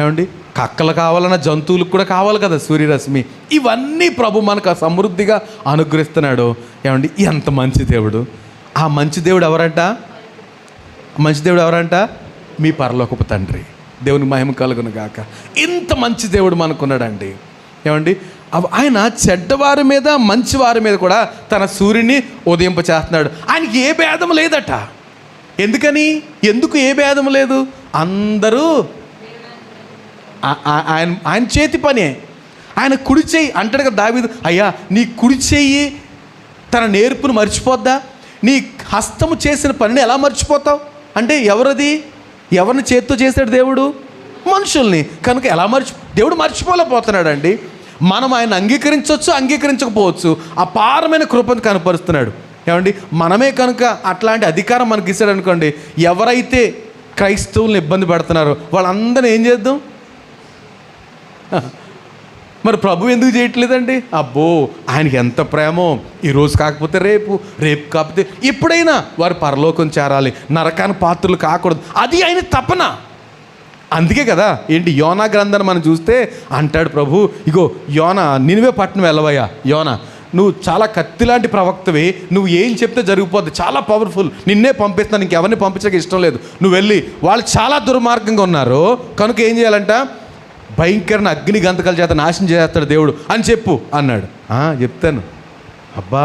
ఏమండి కక్కలు కావాలన్నా జంతువులకు కూడా కావాలి కదా సూర్యరశ్మి. ఇవన్నీ ప్రభు మనకు సమృద్ధిగా అనుగ్రహిస్తున్నాడు. ఏమండి ఎంత మంచి దేవుడు! ఆ మంచి దేవుడు ఎవరంట? మీ పరలోకపు తండ్రి. దేవుని మహిమ కలుగును గాక. ఇంత మంచి దేవుడు మనకున్నాడండి. ఏమండి ఆయన చెడ్డవారి మీద మంచివారి మీద కూడా తన సూర్యుని ఉదయింపచేస్తున్నాడు. ఆయనకి ఏ భేదం లేదట. ఎందుకు ఏ భేదం లేదు? అందరూ ఆయన చేతి పనే. ఆయన కుడి చెయ్యి అంటాడు కదా దావీదు, అయ్యా నీ కుడి చెయ్యి తన నేర్పును మర్చిపోద్దా? నీ హస్తము చేసిన పనిని ఎలా మర్చిపోతావు అంటే ఎవరిని చేత్తో చేశాడు దేవుడు? మనుషుల్ని. కనుక దేవుడు మర్చిపోలేకపోతున్నాడు అండి. మనం ఆయన అంగీకరించవచ్చు, అంగీకరించకపోవచ్చు, అపారమైన కృపను కనపరుస్తున్నాడు. ఏమండి మనమే కనుక అట్లాంటి అధికారం మనకి ఇస్తాడు అనుకోండి, ఎవరైతే క్రైస్తవుల్ని ఇబ్బంది పెడుతున్నారో వాళ్ళందరినీ ఏం చేద్దాం? మరి ప్రభు ఎందుకు చేయట్లేదండి? అబ్బో ఆయనకి ఎంత ప్రేమో, ఈరోజు కాకపోతే రేపు కాకపోతే ఎప్పుడైనా వారు పరలోకం చేరాలి, నరకానికి పాత్రలు కాకూడదు, అది ఆయన తపన. అందుకే కదా ఏంటి యోనా గ్రంథాన్ని మనం చూస్తే అంటాడు ప్రభు, ఇగో యోనా నినివే పట్టణం వెళ్ళవయ్యా, యోనా నువ్వు చాలా కత్తిలాంటి ప్రవక్తవి, నువ్వు ఏం చెప్తే జరిగిపోద్ది, చాలా పవర్ఫుల్, నిన్నే పంపిస్తున్నాను, ఇంకెవరిని పంపించక ఇష్టం లేదు, నువ్వు వెళ్ళి, వాళ్ళు చాలా దుర్మార్గంగా ఉన్నారు కనుక ఏం చేయాలంట? భయంకరమైన అగ్ని గంతకాల చేత నాశనం చేస్తాడు దేవుడు అని చెప్పు అన్నాడు. చెప్తాను. అబ్బా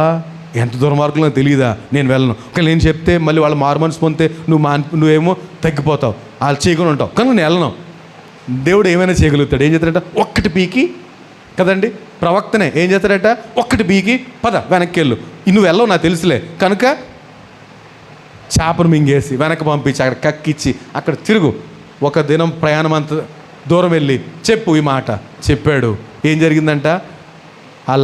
ఎంత దుర్మార్గులు నాకు తెలియదా, నేను వెళ్ళను. కానీ నేను చెప్తే మళ్ళీ వాళ్ళ మారుమనసు పొందితే నువ్వేమో తగ్గిపోతావు, వాళ్ళు చేయకుండా ఉంటావు, కనుక నేను వెళ్ళను. దేవుడు ఏమైనా చేయగలుగుతాడు. ఏం చేస్తాడట? ఒక్కటి పీకి కదండి, ప్రవక్తనే ఏం చేస్తాడట? ఒక్కటి పీకి పద వెనక్కి వెళ్ళు, నువ్వు వెళ్ళవు నాకు తెలుసులే, కనుక చేపను మింగేసి వెనక్కి పంపించి అక్కడ కక్కిచ్చి అక్కడ తిరుగు, ఒక దినం ప్రయాణం అంత దూరం వెళ్ళి చెప్పు ఈ మాట చెప్పాడు. ఏం జరిగిందంట? ఆ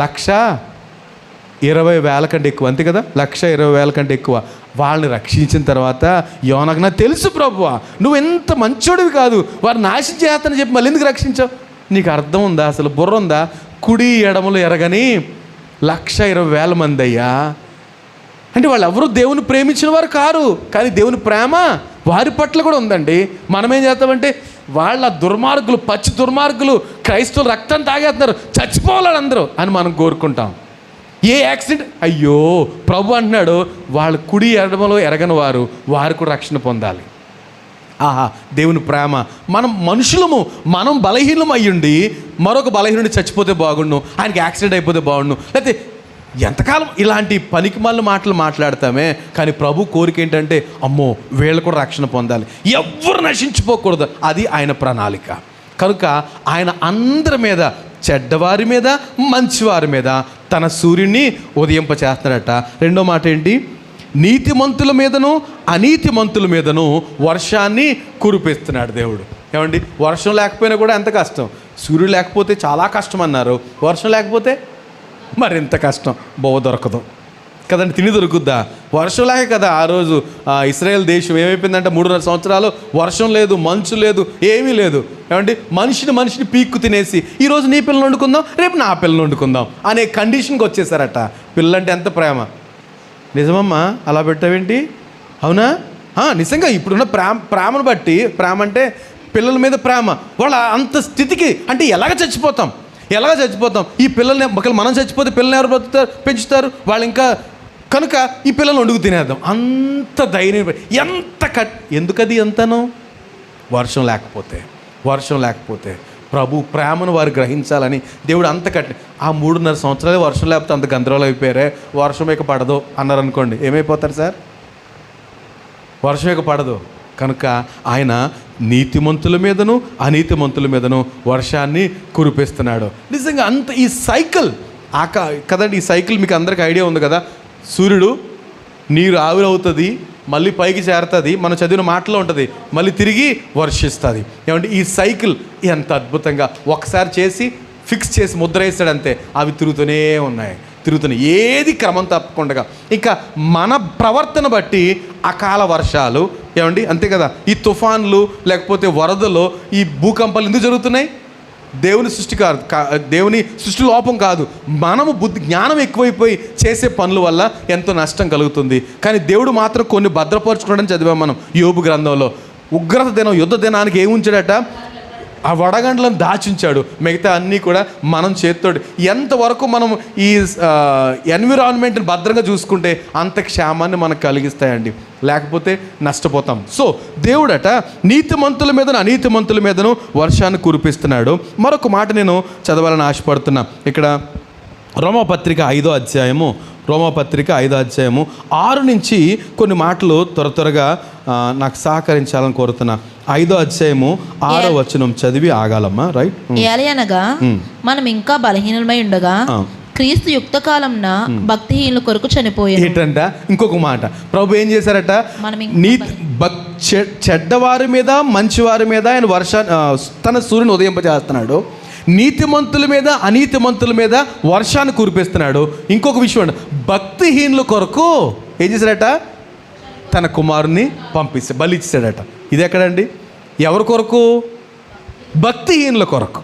1,20,000 కంటే ఎక్కువ, అంతే కదా, 1,20,000 కంటే ఎక్కువ వాళ్ళని రక్షించిన తర్వాత యోనాకు నాకు తెలుసు ప్రభువా, నువ్వు ఎంత మంచోడివి కాదు, వారిని నాశనం చేస్తానని చెప్పి మళ్ళీ ఎందుకు రక్షించావు? నీకు అర్థం ఉందా? అసలు బుర్ర ఉందా? కుడి ఎడమలు ఎరగని 1,20,000 మంది అయ్యా. అంటే వాళ్ళు ఎవరు దేవుని ప్రేమించిన వారు కారు, కానీ దేవుని ప్రేమ వారి పట్ల కూడా ఉందండి. మనం ఏం చేస్తామంటే వాళ్ళ దుర్మార్గులు, పచ్చి దుర్మార్గులు, క్రైస్తవులు రక్తం తాగేస్తున్నారు, చచ్చిపోవాలి అందరూ అని మనం కోరుకుంటాం. ఏ యాక్సిడెంట్, అయ్యో ప్రభు అంటున్నాడు వాళ్ళు కుడి ఎడమలో ఎరగని వారు కూడా రక్షణ పొందాలి. ఆహా, దేవుని ప్రేమ. మనం మనుషులము, మనం బలహీనం అయ్యుండి మరొక బలహీనుడి చచ్చిపోతే బాగుండు, ఆయనకి యాక్సిడెంట్ అయిపోతే బాగుండు, లేకపోతే ఎంతకాలం ఇలాంటి పనికిమాలిన మాటలు మాట్లాడతామే. కానీ ప్రభు కోరిక ఏంటంటే అమ్మో వీళ్ళు కూడా రక్షణ పొందాలి, ఎవ్వరు నశించిపోకూడదు, అది ఆయన ప్రణాళిక. కనుక ఆయన అందరి మీద, చెడ్డవారి మీద మంచివారి మీద తన సూర్యుడిని ఉదయింపచేస్తున్నాడట. రెండో మాట ఏంటి? నీతిమంతుల మీదను అనీతిమంతుల మీదను వర్షాన్ని కురిపిస్తున్నాడు దేవుడు. ఏమండి, వర్షం లేకపోయినా కూడా ఎంత కష్టం, సూర్యుడు లేకపోతే చాలా కష్టం అన్నారు, వర్షం లేకపోతే మరింత కష్టం, బొవ్వ దొరకదు కదండి, తిని దొరుకుద్దా? వర్షం లేక కదా ఆ రోజు ఇశ్రాయేల్ దేశం ఏమైపోయిందంటే 3.5 సంవత్సరాలు వర్షం లేదు, మంచు లేదు, ఏమీ లేదు. ఏమండి, మనిషిని పీక్కు తినేసి ఈరోజు నీ పిల్లలు వండుకుందాం, రేపు నా పిల్లలు వండుకుందాం అనే కండిషన్కి వచ్చేసారట. పిల్లలంటే ఎంత ప్రేమ. నిజమమ్మా, అలా పెట్టావేంటి? అవునా? నిజంగా ఇప్పుడున్న ప్రేమను బట్టి, ప్రేమ అంటే పిల్లల మీద ప్రేమ, వాళ్ళ అంత స్థితికి అంటే ఎలాగ చచ్చిపోతాం. ఈ పిల్లల్ని మనం చచ్చిపోతే పిల్లల్ని ఎవరు పెంచుతారు వాళ్ళు ఇంకా. కనుక ఈ పిల్లల్ని వండుకు తినేద్దాం, అంత ధైర్యం. ఎంత ఎందుకది ఎంతనో? వర్షం లేకపోతే ప్రభు ప్రేమను వారు గ్రహించాలని దేవుడు అంత ఆ 3.5 సంవత్సరాలే వర్షం లేకపోతే అంత గందరగోళం అయిపోయారే, వర్షం ఇక పడదు అన్నారు అనుకోండి, ఏమైపోతారు సార్? వర్షం ఇక పడదు. కనుక ఆయన నీతిమంతుల మీదను అనీతిమంతుల మీదను వర్షాన్ని కురిపిస్తున్నాడు. నిజంగా అంత ఈ సైకిల్ కదండి, ఈ సైకిల్ మీకు అందరికీ ఐడియా ఉంది కదా. సూర్యుడు నీరు ఆవిరవుతుంది, మళ్ళీ పైకి చేరుతుంది, మనం చదివిన మాటలో ఉంటుంది, మళ్ళీ తిరిగి వర్షిస్తుంది. ఏమంటే ఈ సైకిల్ ఎంత అద్భుతంగా ఒకసారి చేసి ఫిక్స్ చేసి ముద్ర వేస్తాడు అంతే, అవి తిరుగుతూనే ఉన్నాయి. ఏది క్రమం తప్పకుండా. ఇంకా మన ప్రవర్తన బట్టి అకాల వర్షాలు, ఏమండి అంతే కదా, ఈ తుఫాన్లు లేకపోతే వరదలు, ఈ భూకంపాలు ఎందుకు జరుగుతున్నాయి? దేవుని సృష్టి కాదు, దేవుని సృష్టి లోపం కాదు, మనము జ్ఞానం ఎక్కువైపోయి చేసే పనుల వల్ల ఎంతో నష్టం కలుగుతుంది. కానీ దేవుడు మాత్రం కొన్ని భద్రపరచుకోవడం చదివాం మనం యోబు గ్రంథంలో. ఉగ్రత దినం, యుద్ధ దినానికి ఏముంచాడట? ఆ వడగండ్లను దాచుంచాడు. మిగతా అన్నీ కూడా మనం చేత్తోడు. ఎంతవరకు మనం ఈ ఎన్విరాన్మెంట్ని భద్రంగా చూసుకుంటే అంత క్షేమాన్ని మనకు కలిగిస్తాయండి, లేకపోతే నష్టపోతాం. సో దేవుడట నీతిమంతుల మీదను అనీతిమంతుల మీదను వర్షాన్ని కురిపిస్తున్నాడు. మరొక మాట నేను చదవాలని ఆశపడుతున్నా. ఇక్కడ రోమాపత్రిక 5వ అధ్యాయము 6 నుంచి కొన్ని మాటలు త్వరగా నాకు సహకరించాలని కోరుతున్నా. 5వ అధ్యాయము 6వ వచనం చదివి ఆగాలమ్మా. రైట్. ఏలయనగా మనం ఇంకా బలహీనమై ఉండగా క్రీస్తు యుక్త కాలంన భక్తిహీనుల కొరకు చనిపోయాడు. ఏంటంట? ఇంకొక మాట, ప్రభు ఏం చేశారట? చెడ్డవారి మీద మంచివారి మీద ఆయన తన సూర్యుని ఉదయింపజేస్తున్నాడు. నీతిమంతుల మీద అనీతిమంతుల మీద వర్షాన్ని కురిపిస్తున్నాడు. ఇంకొక విషయం అండి, భక్తిహీనుల కొరకు ఏం చేశాడట? తన కుమారుని బలి ఇచ్చాడట. ఇది ఎక్కడండి? ఎవరి కొరకు? భక్తిహీనుల కొరకు.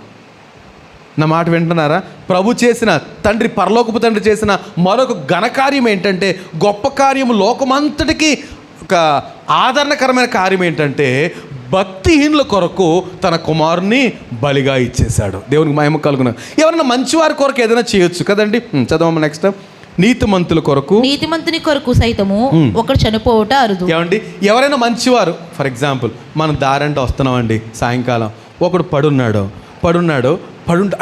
నా మాట వింటున్నారా? ప్రభు చేసిన పరలోకపు తండ్రి చేసిన మరొక ఘనకార్యం ఏంటంటే, గొప్ప కార్యము, లోకమంతటికి ఒక ఆదరణకరమైన కార్యం ఏంటంటే భక్తిహీనుల కొరకు తన కుమారుని బలిగా ఇచ్చేశాడు. దేవునికి మహిమ కలుగును. ఎవరైనా మంచివారి కొరకు ఏదైనా చేయొచ్చు కదండి. చదవమ్మ నెక్స్ట్. నీతిమంతుని కొరకు సైతము ఒకడు చనిపోవట అరుదు. ఏమండి, ఎవరైనా మంచివారు, ఫర్ ఎగ్జాంపుల్ మనం దారంటే వస్తున్నామండి, సాయంకాలం ఒకడు పడున్నాడు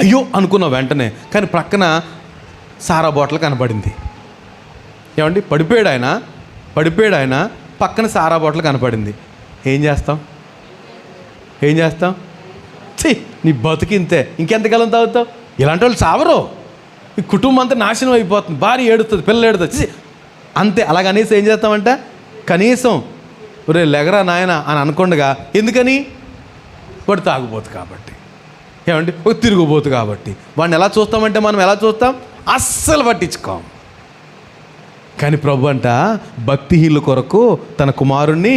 అయ్యో అనుకున్నాం వెంటనే, కానీ ప్రక్కన సారా బాటిల్ కనపడింది. ఏమండి, పడిపోయాడు ఆయన, పక్కన సారా బాటిల్ కనపడింది. ఏం చేస్తాం? నీ బతుకింతే, ఇంకెంతకాలం తాగుతావు? ఇలాంటి వాళ్ళు చావరు, ఈ కుటుంబం అంతా నాశనం అయిపోతుంది, భార్య ఏడుస్తుంది, పిల్లలు ఏడుతుంది, అంతే. అలాగనేసి ఏం చేస్తామంట? కనీసం ఒరే లెగరా నాయన అని అనుకుండగా. ఎందుకని? వాడు తాగుబోతు కాబట్టి, ఏమండి ఒక తిరుగుబోతు కాబట్టి వాడిని ఎలా చూస్తామంటే మనం ఎలా చూస్తాం? అస్సలు పట్టించుకోం. కానీ ప్రభు అంట భక్తిహీనుల కొరకు తన కుమారుణ్ణి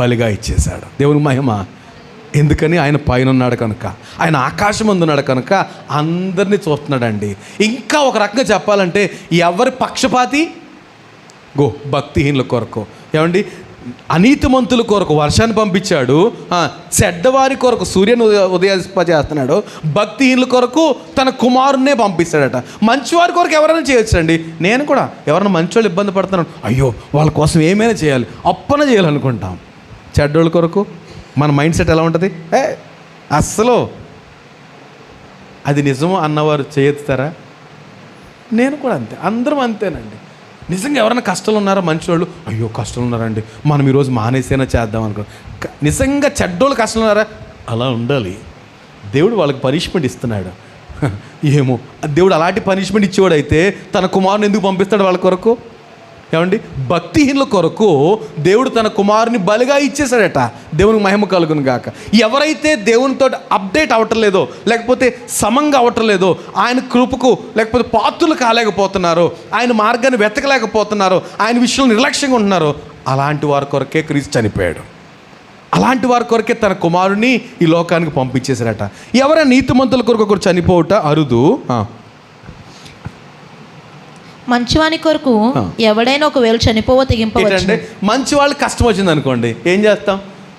బలిగా ఇచ్చేశాడు. దేవుని మహిమ. ఎందుకని? ఆయన పైన ఉన్నాడు కనుక, ఆయన ఆకాశం ముందు ఉన్నాడు కనుక అందరినీ చూస్తున్నాడండి. ఇంకా ఒక రకంగా చెప్పాలంటే ఎవరి పక్షపాతి? భక్తిహీనుల కొరకు. ఏమండి, అనీతిమంతుల కొరకు వర్షాన్ని పంపించాడు, చెడ్డవారి కొరకు సూర్యుని ఉదయింపజేస్తున్నాడు. భక్తిహీనుల కొరకు తన కుమారున్నే పంపిస్తాడట. మంచివారి కొరకు ఎవరైనా చేయొచ్చండి. నేను కూడా ఎవరైనా మంచివాళ్ళు ఇబ్బంది పడుతున్నాను, అయ్యో వాళ్ళ కోసం ఏమైనా చేయాలి, అప్పన చేయాలనుకుంటాం. చెడ్డోళ్ళ కొరకు మన మైండ్ సెట్ ఎలా ఉంటుంది? అస్సలు అది నిజము అన్నవారు చేయెత్తుతారా? నేను కూడా అంతే, అందరం అంతేనండి. నిజంగా ఎవరైనా కష్టాలు ఉన్నారా మంచివాళ్ళు, అయ్యో కష్టాలు ఉన్నారండి, మనం ఈరోజు మానేసైనా చేద్దాం అనుకో. నిజంగా చెడ్డోళ్ళు కష్టాలు ఉన్నారా? అలా ఉండాలి. దేవుడు వాళ్ళకి పనిష్మెంట్ ఇస్తున్నాడు. ఏమో దేవుడు అలాంటి పనిష్మెంట్ ఇచ్చేవాడు అయితే తన కుమారుని ఎందుకు పంపిస్తాడు వాళ్ళ కొరకు? ఏమండి, భక్తిహీనుల కొరకు దేవుడు తన కుమారుని బలిగా ఇచ్చేశాడట. దేవునికి మహిమ కలుగును గాక. ఎవరైతే దేవునితో అప్డేట్ అవ్వట్లేదో, లేకపోతే సమంగా అవ్వట్లేదో, ఆయన కృపకు లేకపోతే పాత్రలు కాలేకపోతున్నారో, ఆయన మార్గాన్ని వెతకలేకపోతున్నారో, ఆయన విషయంలో నిర్లక్ష్యంగా ఉంటున్నారో, అలాంటి వారి కొరకే క్రీస్తు చనిపోయాడు. అలాంటి వారి కొరకే తన కుమారుని ఈ లోకానికి పంపించేశారట. ఎవరైనా నీతిమంతుల కొరకు ఒకరు చనిపోవట అరుదు. మంచివాని కొరకు ఎవడైనా ఒకవేళ చనిపోవ తెగింపవచ్చు. మంచి వాళ్ళకి కష్టం వచ్చింది అనుకోండి, ఏం చేస్తాం?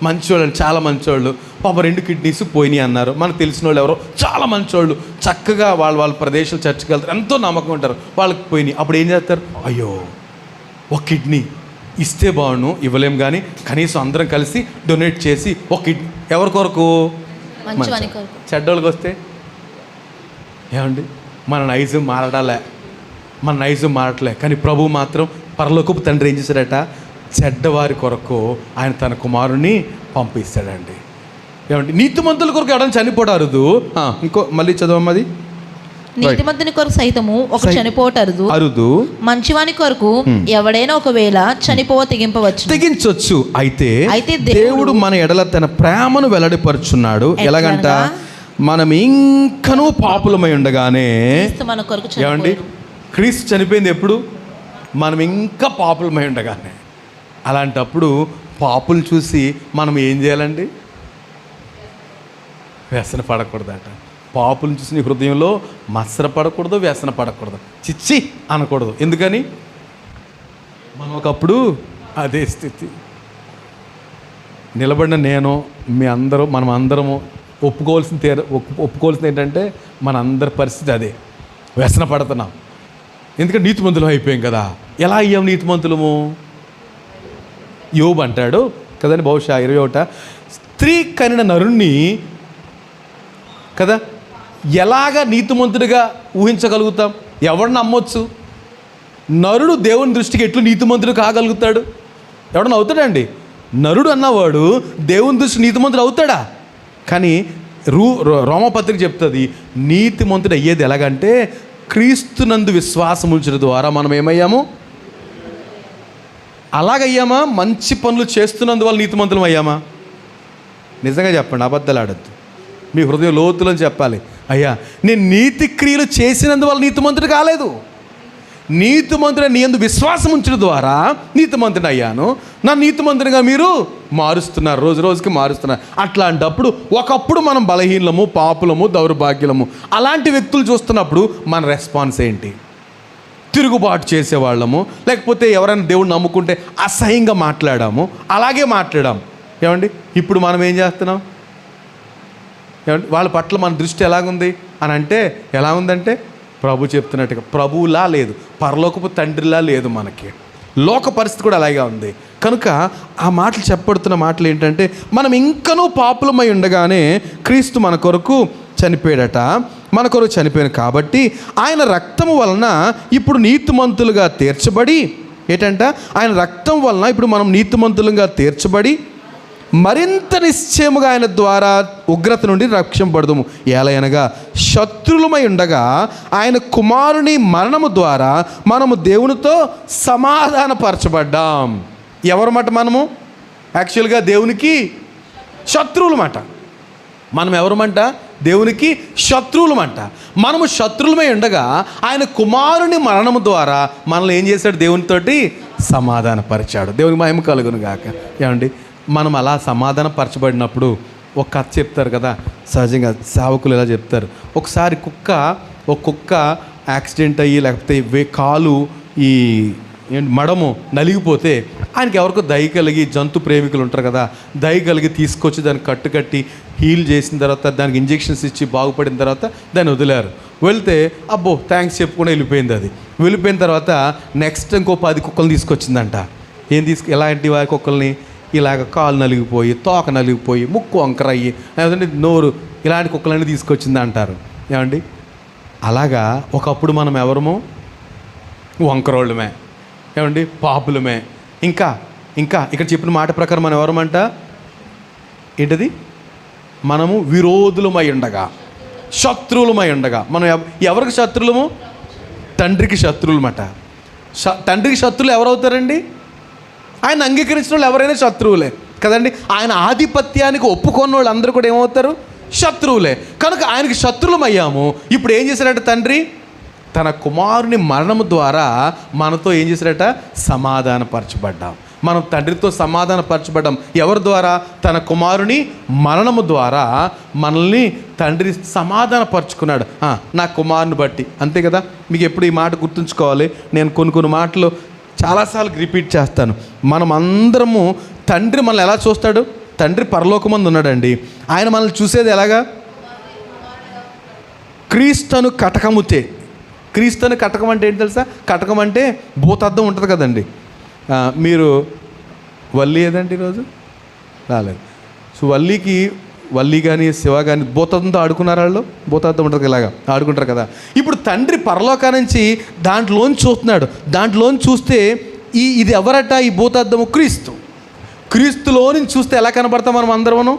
మంచివాళ్ళు, చాలా మంచివాళ్ళు, పాప 2 కిడ్నీస్ పోయినాయి అన్నారు. మనకు తెలిసిన వాళ్ళు ఎవరో చాలా మంచివాళ్ళు, చక్కగా వాళ్ళ ప్రదేశాలు చర్చకి వెళ్తారు, ఎంతో నమ్మకం ఉంటారు, వాళ్ళకి పోయినాయి. అప్పుడు ఏం చేస్తారు? అయ్యో ఒక కిడ్నీ ఇస్తే బాగుండు, ఇవ్వలేం కానీ కనీసం అందరం కలిసి డొనేట్ చేసి ఒక కిడ్నీ. ఎవరి కొరకు? చెడ్డోళ్ళకి వస్తే ఏమండి, మన నైజం మారట్లే. కానీ ప్రభు మాత్రం పరలోకపు తండ్రి ఏం చేశాడట? చెడ్డవారి కొరకు ఆయన తన కుమారుని పంపిస్తాడండి. ఏమంటే నీతిమంతుల కొరకు ఎవరైనా చనిపోవడం ఇంకో మళ్ళీ చదవమ్మది. నీతిమంతుని కొరకు సైతము ఒక చనిపోవటం అరుదు. మంచివాని కొరకు ఎవడైనా ఒకవేళ చనిపోవ తెగించవచ్చు. అయితే దేవుడు మన ఎడల తన ప్రేమను వెల్లడిపరుచున్నాడు. ఎలాగంట? మనం ఇంకనూ పాపులమై ఉండగానే, మన కొరకు ఏమండి, క్రీస్తు చనిపోయింది ఎప్పుడు? మనం ఇంకా పాపులమై ఉండగానే. అలాంటప్పుడు పాపులు చూసి మనం ఏం చేయాలండి? వ్యసన పడకూడదట. పాపులను చూసి నీ హృదయంలో మత్సర పడకూడదు, వ్యసన పడకూడదు, చిచ్చి అనకూడదు. ఎందుకని? మనం ఒకప్పుడు అదే స్థితి. నిలబడిన నేను, మీ అందరూ, మనం అందరము ఒప్పుకోవాల్సింది ఏంటంటే మన అందరి పరిస్థితి అదే. వ్యసన పడుతున్నాం. ఎందుకంటే నీతిమంతులం అయిపోయాం కదా. ఎలా అయ్యాం నీతిమంతులము? యోబు అంటాడు కదండి, బహుశా 21, స్త్రీ కనిన నరుణ్ణి కదా ఎలాగా నీతిమంతుడిగా ఊహించగలుగుతాం? ఎవరిని నమ్మొచ్చు? నరుడు దేవుని దృష్టికి ఎట్లు నీతిమంతుడు కాగలుగుతాడు? ఎవడన్నా అవుతాడండి? నరుడు అన్నవాడు దేవుని దృష్టి నీతిమంతుడు అవుతాడా? కానీ రోమపత్రిక చెప్తుంది నీతిమంతుడు అయ్యేది ఎలాగంటే క్రీస్తునందు విశ్వాసం ఉంచడం ద్వారా మనం ఏమయ్యాము? అలాగయ్యామా? మంచి పనులు చేస్తున్నందువల్ల నీతిమంతులం అయ్యామా? నిజంగా చెప్పండి, అబద్ధాలు ఆడద్దు. మీ హృదయం లోతులని చెప్పాలి, అయ్యా నేను నీతి క్రియలు చేసినందువల్ల నీతిమంతుడు కాలేదు. నీతిమంతుడు నీ యందు విశ్వాసం ఉంచడం ద్వారా నీతిమంతుడు అయ్యాను. నా నీతిమంతునిగా మీరు మారుస్తున్నారు, రోజు రోజుకి మారుస్తున్నారు. అట్లాంటప్పుడు ఒకప్పుడు మనం బలహీనము, పాపులము, దౌర్భాగ్యులము. అలాంటి వ్యక్తులు చూస్తున్నప్పుడు మన రెస్పాన్స్ ఏంటి? తిరుగుబాటు చేసేవాళ్ళము, లేకపోతే ఎవరైనా దేవుడు నమ్ముకుంటే అసహ్యంగా మాట్లాడాము, అలాగే మాట్లాడాము. ఏమండి, ఇప్పుడు మనం ఏం చేస్తున్నాం? ఏమండి, వాళ్ళ పట్ల మన దృష్టి ఎలాగుంది అని అంటే, ఎలా ఉందంటే ప్రభు చెప్తున్నట్టుగా ప్రభువులా లేదు, పరలోకపు తండ్రిలా లేదు. మనకి లోక పరిస్థితి కూడా అలాగే ఉంది. కనుక ఆ మాటలు చెప్పబడుతున్న మాటలు ఏంటంటే, మనం ఇంకనూ పాపులమై ఉండగానే క్రీస్తు మన కొరకు చనిపోయాడట. మన కొరకు చనిపోయాను కాబట్టి ఆయన రక్తము వలన ఇప్పుడు నీతిమంతులుగా తీర్చబడి, ఏంటంట ఆయన రక్తం వలన ఇప్పుడు మనం నీతిమంతులుగా తీర్చబడి మరింత నిశ్చయముగా ఆయన ద్వారా ఉగ్రత నుండి రక్షింపబడదుము. ఎలయనగా శత్రులమై ఉండగా ఆయన కుమారుని మరణము ద్వారా మనము దేవునితో సమాధానపరచబడ్డాం. ఎవరమాట మనము? యాక్చువల్గా దేవునికి శత్రువులమాట. మనం ఎవరమంట? దేవునికి శత్రువులమంట. మనము శత్రువులమై ఉండగా ఆయన కుమారుని మరణము ద్వారా మనల్ని ఏం చేశాడు? దేవునితోటి సమాధానపరిచాడు. దేవునికి మహిమ కలుగును గాక. ఏమండి, మనం అలా సమాధానపరచబడినప్పుడు ఒక కథ చెప్తారు కదా, సహజంగా సేవకులు ఇలా చెప్తారు. ఒకసారి ఒక కుక్క యాక్సిడెంట్ అయ్యి లేకపోతే కాలు ఈ మడము నలిగిపోతే ఆయనకి ఎవరికో దయ కలిగి, జంతు ప్రేమికులు ఉంటారు కదా, దయ కలిగి తీసుకొచ్చి దాన్ని కట్టుకట్టి హీల్ చేసిన తర్వాత దానికి ఇంజెక్షన్స్ ఇచ్చి బాగుపడిన తర్వాత దాన్ని వదిలారు. వెళ్తే అబ్బో థ్యాంక్స్ చెప్పుకుని వెళ్ళిపోయింది. అది వెళ్ళిపోయిన తర్వాత నెక్స్ట్ ఇంకో 10 కుక్కలు తీసుకొచ్చిందంట. ఎలాంటి వారి కుక్కల్ని? ఇలాగ కాలు నలిగిపోయి, తోక నలిగిపోయి, ముక్కు వంకరయ్యి, లేదంటే నోరు, ఇలాంటి కుక్కలన్నీ తీసుకొచ్చింది అంటారు. ఏమండి, అలాగా ఒకప్పుడు మనం ఎవరము? వంకరోళ్ళమే, ఏమండి, పాపులమే. ఇంకా ఇక్కడ చెప్పిన మాట ప్రకారం మనం ఎవరమంట? ఏంటది? మనము విరోధులమై ఉండగా, శత్రువులమై ఉండగా. మనం ఎవరికి శత్రువులము? తండ్రికి శత్రువులమాట. తండ్రికి శత్రువులు ఎవరవుతారండి? ఆయన అంగీకరించిన వాళ్ళు ఎవరైనా శత్రువులే కదండి. ఆయన ఆధిపత్యానికి ఒప్పుకున్న వాళ్ళు అందరూ కూడా ఏమవుతారు? శత్రువులే. కనుక ఆయనకి శత్రువులమయ్యాము. ఇప్పుడు ఏం చేశారంటే తండ్రి తన కుమారుని మరణము ద్వారా మనతో ఏం చేశారట? సమాధానపరచబడ్డాం. మనం తండ్రితో సమాధానపరచబడ్డాం. ఎవరి ద్వారా? తన కుమారుని మరణము ద్వారా మనల్ని తండ్రి సమాధానపరుచుకున్నాడు. నా కుమారుని బట్టి. అంతే కదా. మీకు ఎప్పుడు ఈ మాట గుర్తుంచుకోవాలి. నేను కొన్ని మాటలు చాలాసార్లు రిపీట్ చేస్తాను. మనం అందరము తండ్రి మనల్ని ఎలా చూస్తాడు? తండ్రి పరలోకమందు ఉన్నాడండి. ఆయన మనల్ని చూసేది ఎలాగా? క్రీస్తును కటకముతే. క్రీస్తుని కటకం అంటే ఏంటి తెలుసా? కటకం అంటే భూతద్దం ఉంటుంది కదండి. మీరు వల్లి ఏదండి ఈరోజు రాలేదు. సో వల్లి కానీ శివ కానీ భూతద్దంతో ఆడుకున్నారు. వాళ్ళు భూతద్దం ఉంటుంది ఇలాగా ఆడుకుంటారు కదా. ఇప్పుడు తండ్రి పరలోకా నుంచి దాంట్లోని చూస్తున్నాడు. దాంట్లోని చూస్తే ఇది ఎవరట? ఈ భూతద్దము క్రీస్తులో నుంచి చూస్తే ఎలా కనబడతాం మనం అందరము?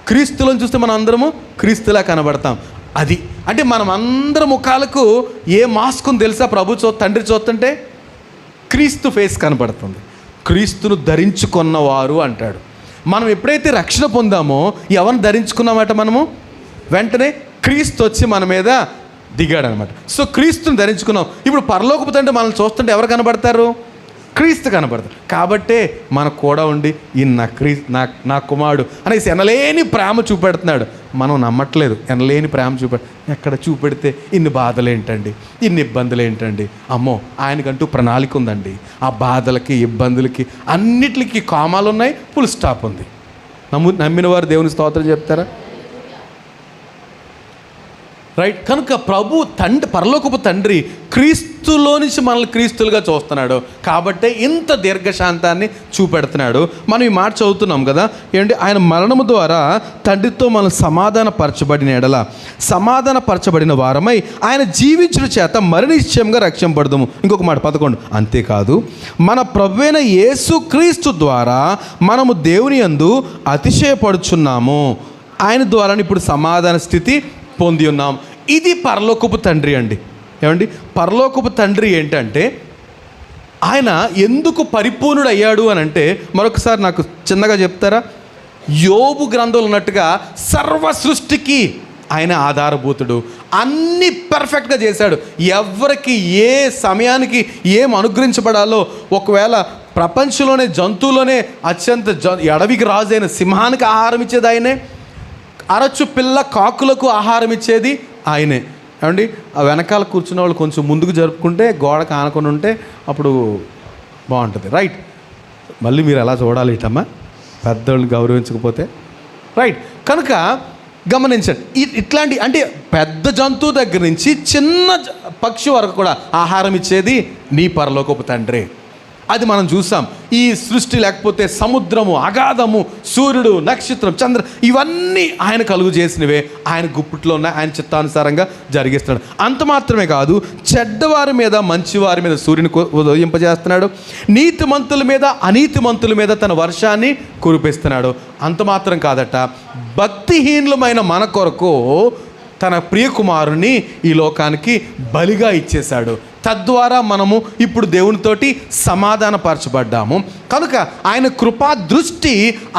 క్రీస్తులో చూస్తే మనం అందరము క్రీస్తులా కనబడతాం. అది అంటే మనం అందరి ముఖాలకు ఏ మాస్కుని తెలుసా? తండ్రి చూస్తుంటే క్రీస్తు ఫేస్ కనబడుతుంది. క్రీస్తును ధరించుకున్నవారు అంటాడు. మనం ఎప్పుడైతే రక్షణ పొందామో ఎవరిని ధరించుకున్నామట? మనము వెంటనే క్రీస్తు వచ్చి మన మీద దిగాడనమాట. సో క్రీస్తుని ధరించుకున్నాం. ఇప్పుడు పరలోకపు తండ్రి మనల్ని చూస్తుంటే ఎవరు కనబడతారు? క్రీస్తు కనబడతారు. కాబట్టే మనకు కూడా ఉండి ఈయన నా కుమారుడు అనేసి ఎనలేని ప్రేమ చూపెడుతున్నాడు. మనం నమ్మట్లేదు. ఎనలేని ప్రేమ ఎక్కడ చూపెడితే ఇన్ని బాధలు ఏంటండి, ఇన్ని ఇబ్బందులు ఏంటండి? అమ్మో, ఆయనకంటూ ప్రణాళిక ఉందండి. ఆ బాధలకి, ఇబ్బందులకి, అన్నిటికీ కామాలు ఉన్నాయి, ఫుల్ స్టాప్ ఉంది. నమ్మిన వారు దేవుని స్తోత్రం చెప్తారా? రైట్. కనుక పరలోకపు తండ్రి క్రీస్తులో నుంచి మనల్ని క్రీస్తులుగా చూస్తున్నాడు. కాబట్టే ఇంత దీర్ఘశాంతాన్ని చూపెడుతున్నాడు. మనం ఈ మాట చదువుతున్నాం కదా. ఏంటి? ఆయన మరణము ద్వారా తండ్రితో మనం సమాధానపరచబడిన వారమై ఆయన జీవించుట చేత మరణిశ్చయంగా రక్షింపబడదుము. ఇంకొక మాట 11. అంతేకాదు మన ప్రభువైన యేసు క్రీస్తు ద్వారా మనము దేవుని యందు అతిశయపడుచున్నాము. ఆయన ద్వారా ఇప్పుడు సమాధాన స్థితి పొంది ఉన్నాం. ఇది పరలోకపు తండ్రి అండి. ఏమండి, పరలోకపు తండ్రి ఏంటంటే ఆయన ఎందుకు పరిపూర్ణుడు అయ్యాడు అని అంటే మరొకసారి నాకు చిన్నగా చెప్తారా? యోబు గ్రంథంలో ఉన్నట్టుగా సర్వ సృష్టికి ఆయన ఆధారభూతుడు. అన్నీ పర్ఫెక్ట్గా చేశాడు. ఎవరికి ఏ సమయానికి ఏం అనుగ్రహించబడాలో, ఒకవేళ ప్రపంచంలోనే జంతువులోనే అత్యంత అడవికి రాజైన సింహానికి ఆహారం ఇచ్చేది ఆయనే, అరచు పిల్ల కాకులకు ఆహారం ఇచ్చేది ఆయనే. ఏమండి, ఆ వెనకాల కూర్చున్న వాళ్ళు కొంచెం ముందుకు జరుపుకుంటే, గోడకు ఆనుకొని ఉంటే అప్పుడు బాగుంటుంది. రైట్. మళ్ళీ మీరు ఎలా చూడాలి ఇటమ్మా, పెద్దోళ్ళు గౌరవించకపోతే. రైట్. కనుక గమనించండి, ఇట్లాంటి అంటే పెద్ద జంతువు దగ్గర నుంచి చిన్న పక్షి వరకు కూడా ఆహారం ఇచ్చేది నీ పరలోకపు తండ్రి. అది మనం చూసాం. ఈ సృష్టి లేకపోతే సముద్రము, అగాధము, సూర్యుడు, నక్షత్రం, చంద్ర, ఇవన్నీ ఆయన కలుగు చేసినవే. ఆయన గుప్పిట్లో ఉన్న ఆయన చిత్తానుసారంగా జరిగిస్తున్నాడు. అంత మాత్రమే కాదు, చెడ్డవారి మీద మంచివారి మీద సూర్యుని ఉదయింపజేస్తున్నాడు. నీతిమంతుల మీద అనీతిమంతుల మీద తన వర్షాన్ని కురిపిస్తున్నాడు. అంత మాత్రం కాదట, భక్తిహీనులమైన మన కొరకు తన ప్రియకుమారుని ఈ లోకానికి బలిగా ఇచ్చేశాడు. తద్వారా మనము ఇప్పుడు దేవునితోటి సమాధానపరచబడ్డాము. కనుక ఆయన కృపా దృష్టి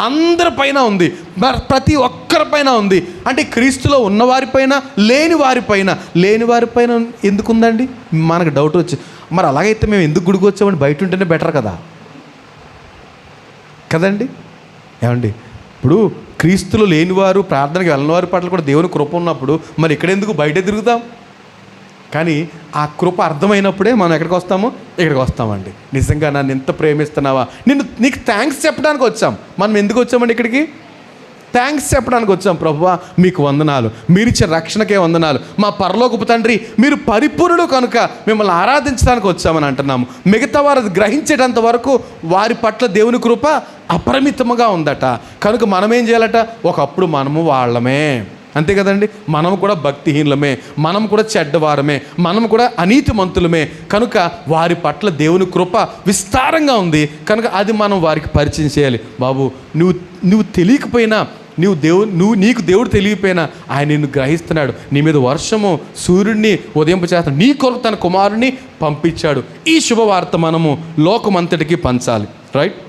అందరిపైన ఉంది, ప్రతి ఒక్కరిపైన ఉంది. అంటే క్రీస్తులో ఉన్నవారిపైన, లేని వారిపైన ఎందుకుందండి? మనకు డౌట్ వచ్చి, మరి అలాగైతే మేము ఎందుకు గుడికి వచ్చామండి? బయట ఉంటేనే బెటర్ కదండి. ఏమండి, ఇప్పుడు క్రీస్తులో లేనివారు, ప్రార్థనకి వెళ్ళిన వారి పట్ల కూడా దేవుని కృప ఉన్నప్పుడు మరి ఇక్కడెందుకు బయట తిరుగుతాం? కానీ ఆ కృప అర్థమైనప్పుడే మనం ఎక్కడికి వస్తాము? ఇక్కడికి వస్తామండి. నిజంగా నన్ను ఎంత ప్రేమిస్తున్నావా, నీకు థ్యాంక్స్ చెప్పడానికి వచ్చాం. మనం ఎందుకు వచ్చామండి ఇక్కడికి? థ్యాంక్స్ చెప్పడానికి వచ్చాం. ప్రభువా మీకు వందనాలు, మీరు ఇచ్చే రక్షణకే వందనాలు, మా పరలోకపు తండ్రి మీరు పరిపూర్ణుడు కనుక మిమ్మల్ని ఆరాధించడానికి వచ్చామని అంటున్నాము. మిగతా వారు గ్రహించేటంత వరకు వారి పట్ల దేవుని కృప అపరిమితంగా ఉందట. కనుక మనం ఏం చేయాలట? ఒకప్పుడు మనము వాళ్ళమే, అంతే కదండి. మనం కూడా భక్తిహీనులమే, మనం కూడా చెడ్డవారమే, మనం కూడా అనీతిమంతులమే. కనుక వారి పట్ల దేవుని కృప విస్తారంగా ఉంది. కనుక అది మనం వారికి పరిచయం చేయాలి. బాబు నువ్వు తెలియకపోయినా, నీకు దేవుడు తెలియకపోయినా ఆయన నిన్ను గ్రహిస్తున్నాడు. నీ మీద వర్షము సూర్యుడిని ఉదయింపచేస్తాడు, నీ కొరకు తన కుమారుడిని పంపించాడు. ఈ శుభవార్త మనము లోకమంతటికి పంచాలి. రైట్?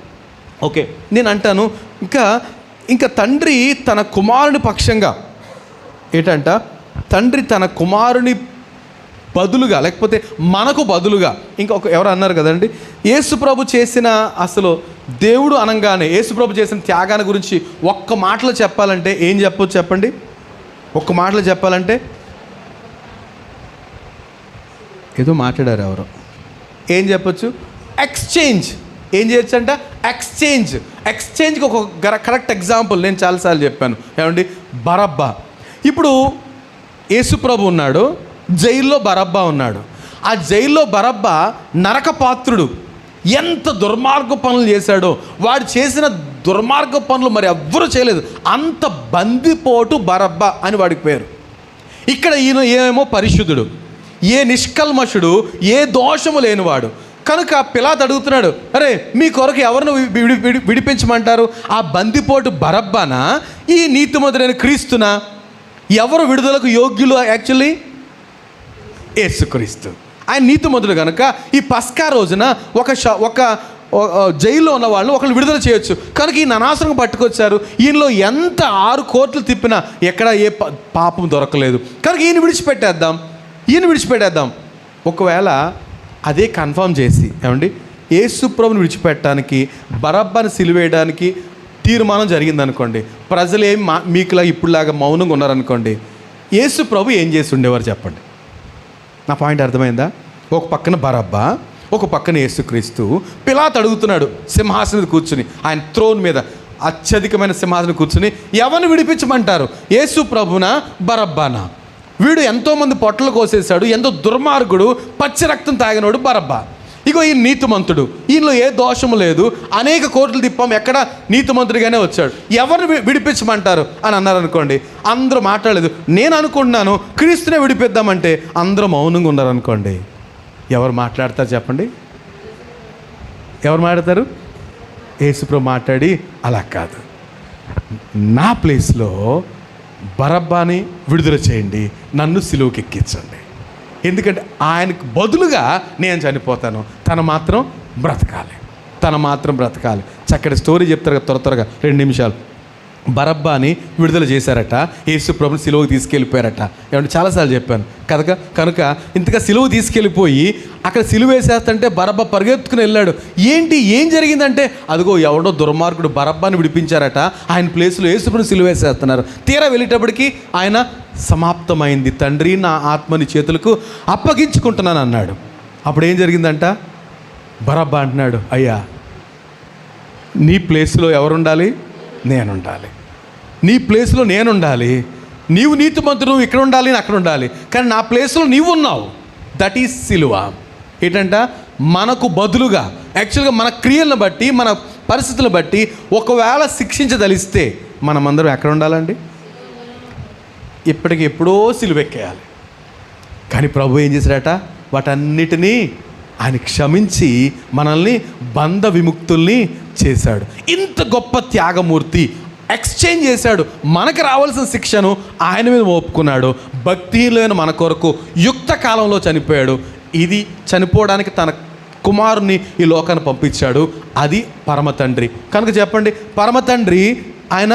ఓకే, నేను అంటాను ఇంకా తండ్రి తన కుమారుని పక్షంగా ఏంటంట, తండ్రి తన కుమారుని బదులుగా, లేకపోతే మనకు బదులుగా ఎవరు అన్నారు కదండి, యేసుప్రభు చేసిన, అసలు దేవుడు అనగానే యేసుప్రభు చేసిన త్యాగాన్ని గురించి ఒక్క మాటలో చెప్పాలంటే ఏం చెప్పొచ్చు చెప్పండి? ఒక్క మాటలో చెప్పాలంటే ఏదో మాట్లాడారు ఎవరో, ఏం చెప్పొచ్చు? ఎక్స్చేంజ్. ఏం చేయొచ్చు అంట? ఎక్స్చేంజ్కి ఒక కరెక్ట్ ఎగ్జాంపుల్ నేను చాలాసార్లు చెప్పాను. ఏమండి, బరబ్బా. ఇప్పుడు యేసుప్రభు ఉన్నాడు, జైల్లో బరబ్బా ఉన్నాడు. ఆ జైల్లో బరబ్బా నరకపాత్రుడు, ఎంత దుర్మార్గ పనులు చేశాడో. వాడు చేసిన దుర్మార్గ పనులు మరి ఎవ్వరూ చేయలేదు. అంత బందిపోటు బరబ్బా అని వాడికి పేరు. ఇక్కడ ఈయన ఏమో పరిశుద్ధుడు, ఏ నిష్కల్మషుడు, ఏ దోషము లేనివాడు. కనుక పిలాతు అడుగుతున్నాడు, అరే మీ కొరకు ఎవరిని విడిపించమంటారు? ఆ బందిపోటు బరబ్బానా, ఈ నీతిమంతుడైన క్రీస్తునా? ఎవరు విడుదలకు యోగ్యులు? యాక్చువల్లీ యేసుక్రీస్తు. ఆయన నీతిమంతుడు కనుక ఈ పస్కా రోజున ఒక జైల్లో ఉన్న వాళ్ళని ఒకళ్ళు విడుదల చేయొచ్చు. కనుక ఈయన అనవసరంగా పట్టుకొచ్చారు. ఈయనలో ఎంత 6 కోట్లు తిప్పినా ఎక్కడ ఏ పాపం దొరకలేదు. కనుక ఈయన విడిచిపెట్టేద్దాం. ఒకవేళ అదే కన్ఫర్మ్ చేసి, ఏమండి, యేసుప్రభుని విడిచిపెట్టడానికి, బరబ్బాని సిలువేయడానికి తీర్మానం జరిగిందనుకోండి, ప్రజలు ఏం మీకులా ఇప్పుడులాగా మౌనంగా ఉన్నారనుకోండి, యేసుప్రభు ఏం చేసి ఉండేవారు చెప్పండి? నా పాయింట్ అర్థమైందా? ఒక పక్కన బరబ్బా, ఒక పక్కన యేసుక్రీస్తు. పిలాతు అడుగుతున్నాడు సింహాసనం మీద కూర్చుని, ఆయన థ్రోన్ మీద అత్యధికమైన సింహాసనం కూర్చుని, ఎవరిని విడిపించమంటారు? యేసుప్రభునా, బరబ్బానా? వీడు ఎంతోమంది పొట్టలు కోసేశాడు, ఎంతో దుర్మార్గుడు, పచ్చి రక్తం తాగినోడు బరబ్బా. ఇగో ఈ నీతిమంతుడు, ఈయనలో ఏ దోషము లేదు, అనేక కోట్లు తిప్పాం, ఎక్కడ నీతిమంతుడిగానే వచ్చాడు, ఎవరిని విడిపించమంటారు అని అన్నారనుకోండి, అందరూ మాట్లాడలేదు. నేను అనుకుంటున్నాను క్రీస్తునే విడిపిద్దామంటే అందరూ మౌనంగా ఉన్నారనుకోండి, ఎవరు మాట్లాడతారు చెప్పండి? ఎవరు మాట్లాడతారు? యేసుప్రభు మాట్లాడి, అలా కాదు, నా ప్లేస్లో బరబ్బాని విడుదల చేయండి, నన్ను సిలువకి ఎక్కించండి, ఎందుకంటే ఆయనకు బదులుగా నేను చనిపోతాను, తను మాత్రం బ్రతకాలి. చక్కటి స్టోరీ చెప్తారు కదా త్వరగా 2 నిమిషాలు. బరబ్బాని విడుదల చేశారట, యేసుప్రభుని సిలువకు తీసుకెళ్ళిపోయారట. ఏమంటే చాలాసార్లు చెప్పాను కనుక ఇంతగా సిలువ తీసుకెళ్ళిపోయి అక్కడ సిలువ వేసేస్తుంటే బరబ్బా పరిగెత్తుకుని వెళ్ళాడు. ఏం జరిగిందంటే, అదిగో ఎవడో దుర్మార్గుడు బరబ్బాని విడిపించారట, ఆయన ప్లేస్లో యేసుప్రభుని సిలువ వేసేస్తున్నారు. తీరా వెళ్ళేటప్పటికి ఆయన సమాప్తమైంది, తండ్రి నా ఆత్మని చేతులకు అప్పగించుకుంటున్నాను అన్నాడు. అప్పుడు ఏం జరిగిందంట? బరబ్బా అంటున్నాడు, అయ్యా నీ ప్లేస్లో ఎవరుండాలి? నేనుండాలి. నీ ప్లేస్లో నేనుండాలి. నీవు నీతిమంతుడు, నువ్వు ఇక్కడ ఉండాలి, నేను అక్కడ ఉండాలి, కానీ నా ప్లేస్లో నీవు ఉన్నావు. దట్ ఈజ్ సిలువ. ఏంటంట? మనకు బదులుగా, యాక్చువల్గా మన క్రియలను బట్టి, మన పరిస్థితులను బట్టి ఒకవేళ శిక్షించదలిస్తే మనమందరం ఎక్కడ ఉండాలండి? ఎప్పుడో సిలువెక్కేయాలి. కానీ ప్రభు ఏం చేశాడట? వాటన్నిటినీ ఆయన క్షమించి మనల్ని బంధ విముక్తుల్ని చేశాడు. ఇంత గొప్ప త్యాగమూర్తి ఎక్స్చేంజ్ చేశాడు. మనకు రావాల్సిన శిక్షను ఆయన మీద ఒప్పుకున్నాడు. భక్తిహీనులైన మన కొరకు యుక్త కాలంలో చనిపోయాడు. ఇది చనిపోవడానికి తన కుమారుని ఈ లోకాన్ని పంపించాడు. అది పరమ తండ్రి. కనుక చెప్పండి, పరమ తండ్రి ఆయన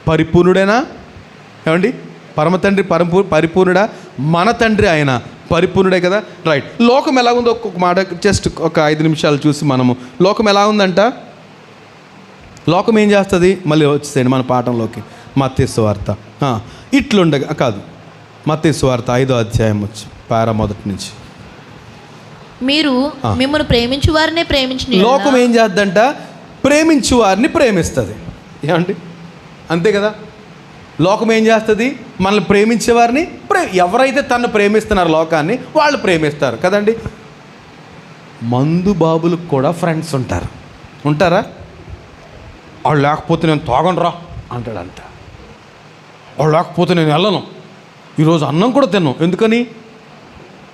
పరిపూర్ణుడేనా? ఏమండి, పరమ తండ్రి పరిపూర్ణుడా? మన తండ్రి ఆయన పరిపూర్ణుడే కదా. రైట్. లోకం ఎలా ఉందో ఒక్కొక్క మాట జస్ట్ ఒక 5 నిమిషాలు చూసి మనము లోకం ఎలా ఉందంట, లోకం ఏం చేస్తుంది, మళ్ళీ వచ్చేసేయండి మన పాఠంలోకి. మత్తయి సువార్త ఇట్లుండగా కాదు, మత్తయి సువార్త 5వ అధ్యాయం వచ్చి మొదటి నుంచి. మీరు మిమ్మల్ని ప్రేమించు వారినే ప్రేమించిన లోకం ఏం చేద్దంట, ప్రేమించు వారిని ప్రేమిస్తుంది. ఏమండి, అంతే కదా. లోకం ఏం చేస్తుంది, మనల్ని ప్రేమించే వారిని ఎవరైతే తను ప్రేమిస్తున్నారో లోకాన్ని వాళ్ళు ప్రేమిస్తారు కదండి. మందు బాబులకు కూడా ఫ్రెండ్స్ ఉంటారా? వాళ్ళు లేకపోతే నేను తాగనురా అంటాడంట. వాళ్ళు లేకపోతే నేను వెళ్ళను, ఈరోజు అన్నం కూడా తిన్నాం. ఎందుకని?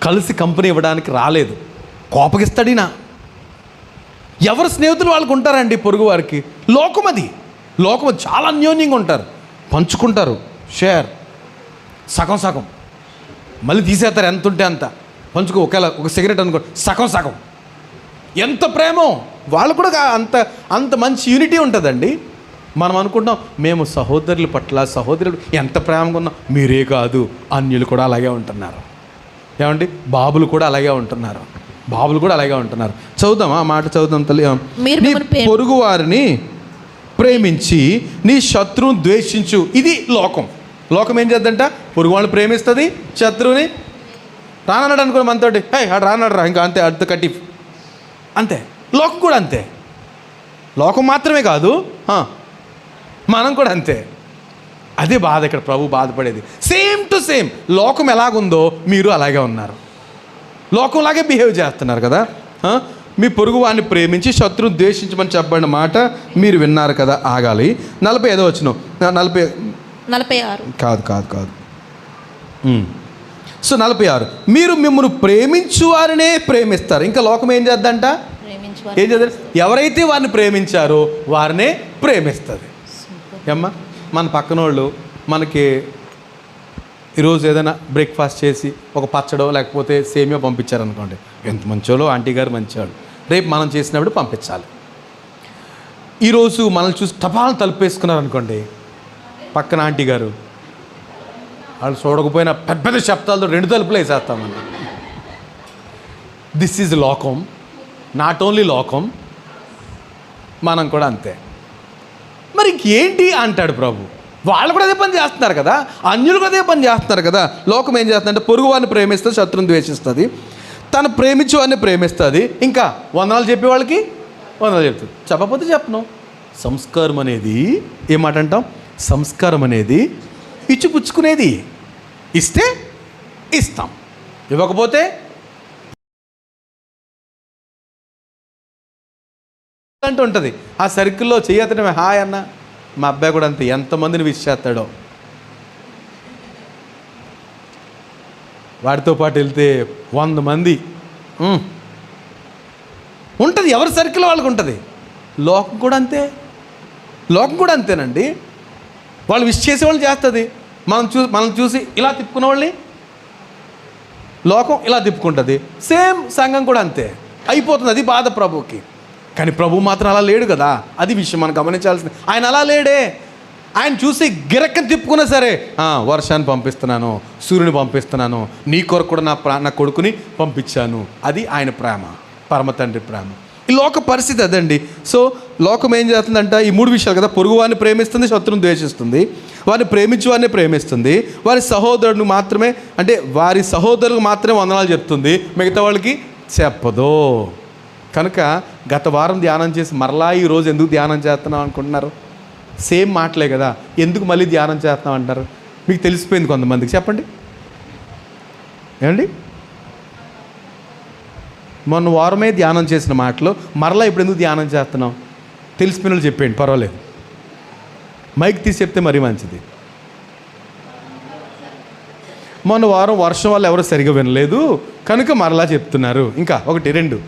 కలిసి కంపెనీ ఇవ్వడానికి రాలేదు, కోపగిస్తాడినా. ఎవరు స్నేహితులు వాళ్ళకు ఉంటారండి, పొరుగు వారికి. లోకం అది చాలా అన్యోన్యంగా ఉంటారు, పంచుకుంటారు, షేర్, సగం సగం, మళ్ళీ తీసేస్తారు, ఎంత ఉంటే అంత పంచుకో. ఒక సిగరెట్ అనుకో, సగం ఎంత ప్రేమో వాళ్ళు కూడా అంత మంచి యూనిటీ ఉంటుందండి. మనం అనుకుంటాం మేము సహోదరుల పట్ల సహోదరులు ఎంత ప్రేమగా ఉన్నాం. మీరే కాదు, అన్యులు కూడా అలాగే ఉంటున్నారు. ఏమండి, బాబులు కూడా అలాగే ఉంటున్నారు. చదువుదామా ఆ మాట, చదువుదాం తల్లి. నీ పొరుగు వారిని ప్రేమించి నీ శత్రువుని ద్వేషించు. ఇది లోకం ఏం చేద్దంట, పొరుగు వాళ్ళని ప్రేమిస్తుంది, శత్రువుని రానన్నాడు అనుకో మనతోటి, ఆడు రానడు రా, ఇంకా అంతే, అర్థ కటిఫ్ అంతే. లోకం కూడా అంతే. లోకం మాత్రమే కాదు, మనం కూడా అంతే. అదే బాధ ఇక్కడ ప్రభు బాధపడేది. సేమ్ టు సేమ్ లోకం ఎలాగుందో మీరు అలాగే ఉన్నారు, లోకంలాగే బిహేవ్ చేస్తున్నారు కదా. మీ పొరుగు వాడిని ప్రేమించి శత్రువుని ద్వేషించమని చెప్పబడిన మాట మీరు విన్నారు కదా. ఆగాలి. 45వ వచనం, 46 కాదు. సో 46, మీరు మిమ్మల్ని ప్రేమించు వారినే ప్రేమిస్తారు. ఇంకా లోకం ఏం చేద్దంట, ఏం చేద్దాం, ఎవరైతే వారిని ప్రేమించారో వారినే ప్రేమిస్తుంది. ఏమ్మా, మన పక్కనోళ్ళు మనకి ఈరోజు ఏదైనా బ్రేక్ఫాస్ట్ చేసి ఒక పచ్చడో లేకపోతే సేమియో పంపించారనుకోండి, ఎంత మంచోళ్ళు, ఆంటీ గారు మంచివాళ్ళు, రేపు మనం చేసినప్పుడు పంపించాలి. ఈరోజు మనల్ని చూసి టపాలను తలుపేసుకున్నారనుకోండి, పక్కన ఆంటీ గారు వాళ్ళు చూడకపోయినా పెద్ద శబ్దాలతో 2 తలుపులు వేసేస్తామని. దిస్ ఈజ్ లోకం. నాట్ ఓన్లీ లోకం, మనం కూడా అంతే. మరి ఇంకేంటి అంటాడు ప్రభు. వాళ్ళు కూడా అదే పని చేస్తున్నారు కదా, అన్యులు కూడా అదే పని చేస్తున్నారు కదా. లోకం ఏం చేస్తుందంటే పొరుగు వారిని ప్రేమిస్తుంది, శత్రువుని ద్వేషిస్తుంది, తను ప్రేమించు వారిని ప్రేమిస్తుంది. ఇంకా వందనాలు చెప్పే వాళ్ళకి వందనాలు చెప్తుంది, చెప్పకపోతే చెప్పను. సంస్కారం అనేది ఏమాట అంటాం, సంస్కారం అనేది ఇచ్చిపుచ్చుకునేది. ఇస్తే ఇస్తాం, ఇవ్వకపోతే అంటూ ఉంటుంది. ఆ సర్కిల్లో చేయతడమే హాయ్ అన్న. మా అబ్బాయి కూడా అంతే, ఎంతమందిని విష్ చేస్తాడో. వాడితో పాటు వెళ్తే 100 మంది ఉంటుంది, ఎవరి సర్కిల్ వాళ్ళకు ఉంటుంది. లోకం కూడా అంతేనండి. వాళ్ళు విష్ చేసే వాళ్ళు చేస్తుంది, మనం చూసి ఇలా తిప్పుకునే వాళ్ళని లోకం ఇలా తిప్పుకుంటుంది. సేమ్ సంఘం కూడా అంతే అయిపోతుంది. అది బాధ ప్రభుకి. కానీ ప్రభు మాత్రం అలా లేడు కదా, అది విషయం మనం గమనించాల్సింది. ఆయన అలా లేడే. ఆయన చూసి గిరక్కని తిప్పుకున్నా సరే, వర్షాన్ని పంపిస్తున్నాను, సూర్యుని పంపిస్తున్నాను, నీ కొరకు కూడా నా కొడుకుని పంపించాను. అది ఆయన ప్రేమ, పరమ తండ్రి ప్రేమ. ఈ లోక పరిస్థితి అదండి. సో లోకం ఏం చేస్తుందంట, ఈ 3 విషయాలు కదా, పొరుగు వారిని ప్రేమిస్తుంది, శత్రువుని ద్వేషిస్తుంది, వారిని ప్రేమించు వారిని ప్రేమిస్తుంది, వారి సహోదరుడు మాత్రమే, అంటే వారి సహోదరులకు మాత్రమే వందనాలు చెప్తుంది, మిగతా వాళ్ళకి చెప్పదు. కనుక గత వారం ధ్యానం చేసి మరలా ఈరోజు ఎందుకు ధ్యానం చేస్తున్నాం అనుకుంటున్నారు? సేమ్ మాటలే కదా, ఎందుకు మళ్ళీ ధ్యానం చేస్తున్నాం అంటారు? మీకు తెలిసిపోయింది కొంతమందికి. చెప్పండి ఏమండి, మొన్న వారమే ధ్యానం చేసిన మాటలు మరలా ఇప్పుడు ఎందుకు ధ్యానం చేస్తున్నాం? తెలిసిపోయిన వాళ్ళు చెప్పేయండి, పర్వాలేదు. మైక్ తీసి చెప్తే మరీ మంచిది. మొన్న వారం వర్షం వల్ల ఎవరు సరిగా వినలేదు కనుక మరలా చెప్తున్నారు. ఇంకా 1, 2,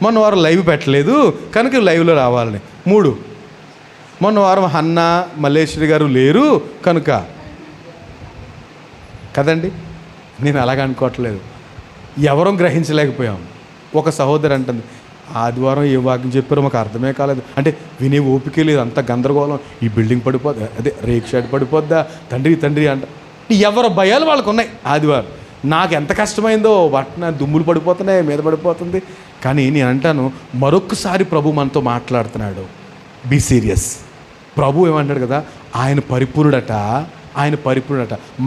మొన్న వారం లైవ్ పెట్టలేదు కనుక లైవ్లో రావాలని. 3, మొన్న వారం హన్న మల్లేశ్వరి గారు లేరు కనుక కదండి. నేను అలాగ అనుకోవట్లేదు, ఎవరూ గ్రహించలేకపోయాం. ఒక సహోదరి అంటుంది, ఆదివారం ఏ వాక్యం చెప్పారో మాకు అర్థమే కాలేదు అంటే వినే ఓపికే లేదు, అంత గందరగోళం, ఈ బిల్డింగ్ పడిపోద్దా, అదే రేక్ షెడ్ పడిపోద్దా, తండ్రి అంట. ఎవరి భయాలు వాళ్ళకు ఉన్నాయి. ఆదివారం నాకు ఎంత కష్టమైందో, వాటిన దుమ్ములు పడిపోతున్నాయి, మీద పడిపోతుంది. కానీ నేను అంటాను, మరొక్కసారి ప్రభు మనతో మాట్లాడుతున్నాడు, బీ సీరియస్. ప్రభు ఏమంటాడు కదా, ఆయన పరిపూర్ణుడట,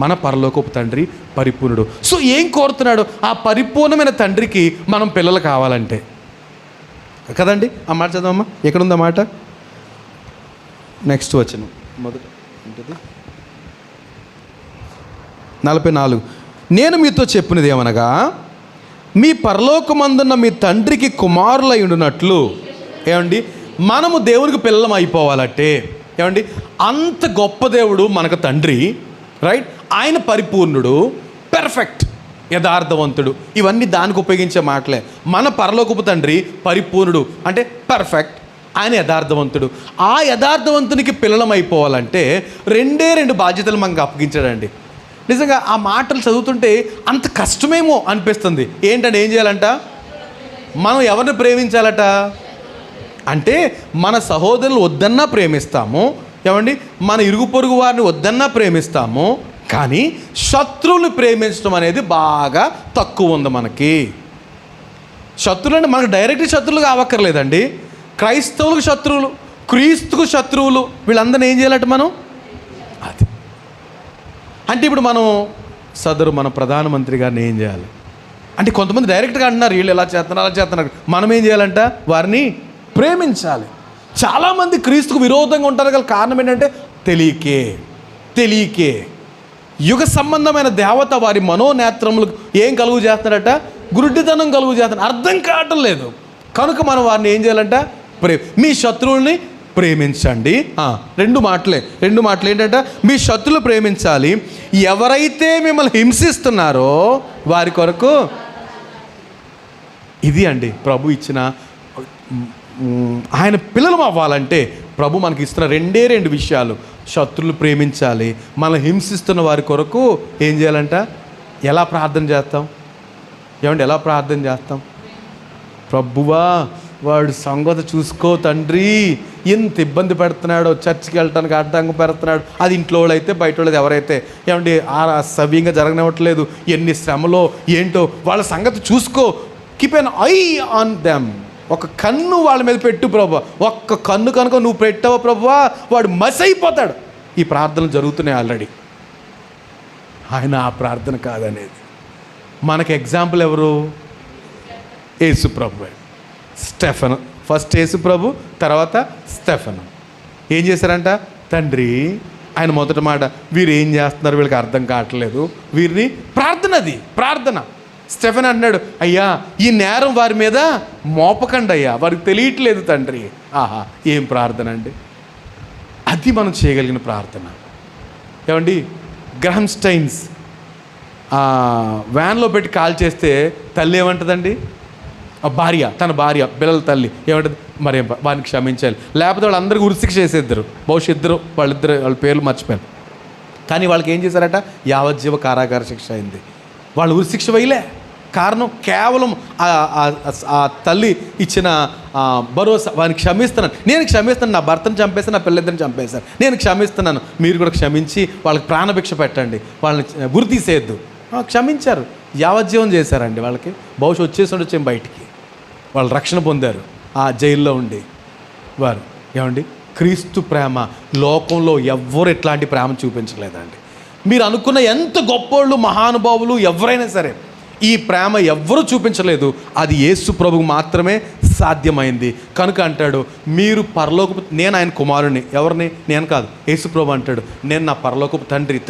మన పరలోకపు తండ్రి పరిపూర్ణుడు. సో ఏం కోరుతున్నాడు? ఆ పరిపూర్ణమైన తండ్రికి మనం పిల్లలు కావాలంటే కదండి. ఆ మాట చదవమ్మా, ఎక్కడుంది ఆ మాట? నెక్స్ట్ వచ్చిన మొదట ఏంటిది 44. నేను మీతో చెప్పినది ఏమనగా, మీ పరలోకమందున్న మీ తండ్రికి కుమారులై ఉండునట్లు. ఏమండి, మనము దేవునికి పిల్లలం అయిపోవాలంటే ఏమండి, అంత గొప్ప దేవుడు మనకు తండ్రి, రైట్? ఆయన పరిపూర్ణుడు, పెర్ఫెక్ట్, యథార్థవంతుడు. ఇవన్నీ దానికి ఉపయోగించే మాటలే. మన పరలోకపు తండ్రి పరిపూర్ణుడు అంటే పర్ఫెక్ట్, ఆయన యథార్థవంతుడు. ఆ యథార్థవంతునికి పిల్లలం అయిపోవాలంటే రెండు బాధ్యతలు మనకు అప్పగించాడండి. నిజంగా ఆ మాటలు చదువుతుంటే అంత కష్టమేమో అనిపిస్తుంది. ఏంటంటే ఏం చేయాలంట? మనం ఎవరిని ప్రేమించాలట అంటే, మన సహోదరులు వద్దన్నా ప్రేమిస్తాము, ఏమండి, మన ఇరుగు పొరుగు వారిని వద్దన్నా ప్రేమిస్తాము, కానీ శత్రువుని ప్రేమించడం అనేది బాగా తక్కువ ఉంది మనకి. శత్రువులు అంటే మనకు డైరెక్ట్ శత్రువులు కావక్కర్లేదండి. క్రైస్తవులకు శత్రువులు, క్రీస్తుకు శత్రువులు, వీళ్ళందరినీ ఏం చేయాలట మనం? అది అంటే ఇప్పుడు మనం సదరు మన ప్రధానమంత్రి గారిని ఏం చేయాలి అంటే, కొంతమంది డైరెక్ట్గా అంటున్నారు, వీళ్ళు ఎలా చేస్తున్నారు అలా చేస్తున్నారు. మనం ఏం చేయాలంట? వారిని ప్రేమించాలి. చాలామంది క్రీస్తుకు విరోధంగా ఉంటారు. గల కారణం ఏంటంటే తెలియకే యుగ సంబంధమైన దేవత వారి మనోనేత్రములకు ఏం కలుగు చేస్తున్నారట? గురుడితనం కలుగు చేస్తున్నారు. అర్థం కావటం లేదు. కనుక మనం వారిని ఏం చేయాలంట? మీ శత్రువుల్ని ప్రేమించండి. రెండు మాటలు ఏంటంటే, మీ శత్రువులు ప్రేమించాలి, ఎవరైతే మిమ్మల్ని హింసిస్తున్నారో వారి కొరకు. ఇది అండి ప్రభు ఇచ్చిన, ఆయన పిల్లలు అవ్వాలంటే ప్రభు మనకి ఇస్తున్న రెండు విషయాలు. శత్రువులు ప్రేమించాలి, మనం హింసిస్తున్న వారి కొరకు ఏం చేయాలంట? ఎలా ప్రార్థన చేస్తాం? ఏమండి, ఎలా ప్రార్థన చేస్తాం? ప్రభువా, వాడు సంగతి చూసుకో తండ్రి, ఎంత ఇబ్బంది పెడుతున్నాడో, చర్చికి వెళ్ళటానికి అడ్డంగా పెడుతున్నాడు. అది ఇంట్లో వాళ్ళు అయితే బయట వాళ్ళది ఎవరైతే ఏమండి సవ్యంగా జరగనివ్వట్లేదు, ఎన్ని శ్రమలో ఏంటో, వాళ్ళ సంగతి చూసుకో. Keep N I on them. ఒక కన్ను వాళ్ళ మీద పెట్టు ప్రభు. ఒక్క కన్ను కనుక నువ్వు పెట్టావో ప్రభువా, వాడు మసి అయిపోతాడు. ఈ ప్రార్థనలు జరుగుతున్నాయి ఆల్రెడీ. ఆయన ఆ ప్రార్థన కాదనేది. మనకు ఎగ్జాంపుల్ ఎవరు? యేసు ప్రభు. స్టెఫెను ఫస్ట్, యేసు ప్రభు తర్వాత స్టెఫెను. ఏం చేశారంట? తండ్రి, ఆయన మొదటి మాట, వీరు ఏం చేస్తున్నారు, వీళ్ళకి అర్థం కావట్లేదు, వీరిని ప్రార్థన. స్టెఫెన్ అన్నాడు, అయ్యా ఈ నేరం వారి మీద మోపకండి అయ్యా, వారికి తెలియట్లేదు తండ్రి. ఆహా, ఏం ప్రార్థన అండి! అది మనం చేయగలిగిన ప్రార్థన. ఏమండి, గ్రహం స్టైన్స్ వ్యాన్లో పెట్టి కాల్ చేస్తే తల్లి ఏమంటుందండి? తన భార్య పిల్లల తల్లి ఏమంటుంది? మరి వారిని క్షమించాలి, లేకపోతే వాళ్ళందరికీ ఉరిశిక్ష చేసేద్దరు. బహుశా వాళ్ళ పేర్లు మర్చిపోయారు. కానీ వాళ్ళకి ఏం చేశారట? యావజ్జీవ కారాగార శిక్ష అయింది. వాళ్ళు ఉరిశిక్ష వేయలే. కారణం కేవలం ఆ తల్లి ఇచ్చిన భరోసా. వారిని క్షమిస్తున్నాను, నేను క్షమిస్తున్నాను, నా భర్తను చంపేసి నా పిల్లలిద్దరిని చంపేశాను, నేను క్షమిస్తున్నాను, మీరు కూడా క్షమించి వాళ్ళకి ప్రాణభిక్ష పెట్టండి, వాళ్ళని గురి తీసేయద్దు. క్షమించారు, యావజ్జీవం చేశారండి. వాళ్ళకి బహుశా వచ్చేసి బయటికి వాళ్ళు రక్షణ పొందారు ఆ జైల్లో ఉండి. వారు ఏమండి, క్రీస్తు ప్రేమ లోకంలో ఎవ్వరు ఎట్లాంటి ప్రేమ చూపించలేదండి. మీరు అనుకున్న ఎంత గొప్పోళ్ళు, మహానుభావులు ఎవరైనా సరే ఈ ప్రేమ ఎవ్వరూ చూపించలేదు. అది యేసు ప్రభువు మాత్రమే సాధ్యమైంది. కనుక అంటాడు, మీరు పరలోకపు, నేను ఆయన కుమారుని. ఎవరిని? నేను కాదు, యేసు ప్రభు అంటాడు, నేను నా పరలోకపు తండ్రి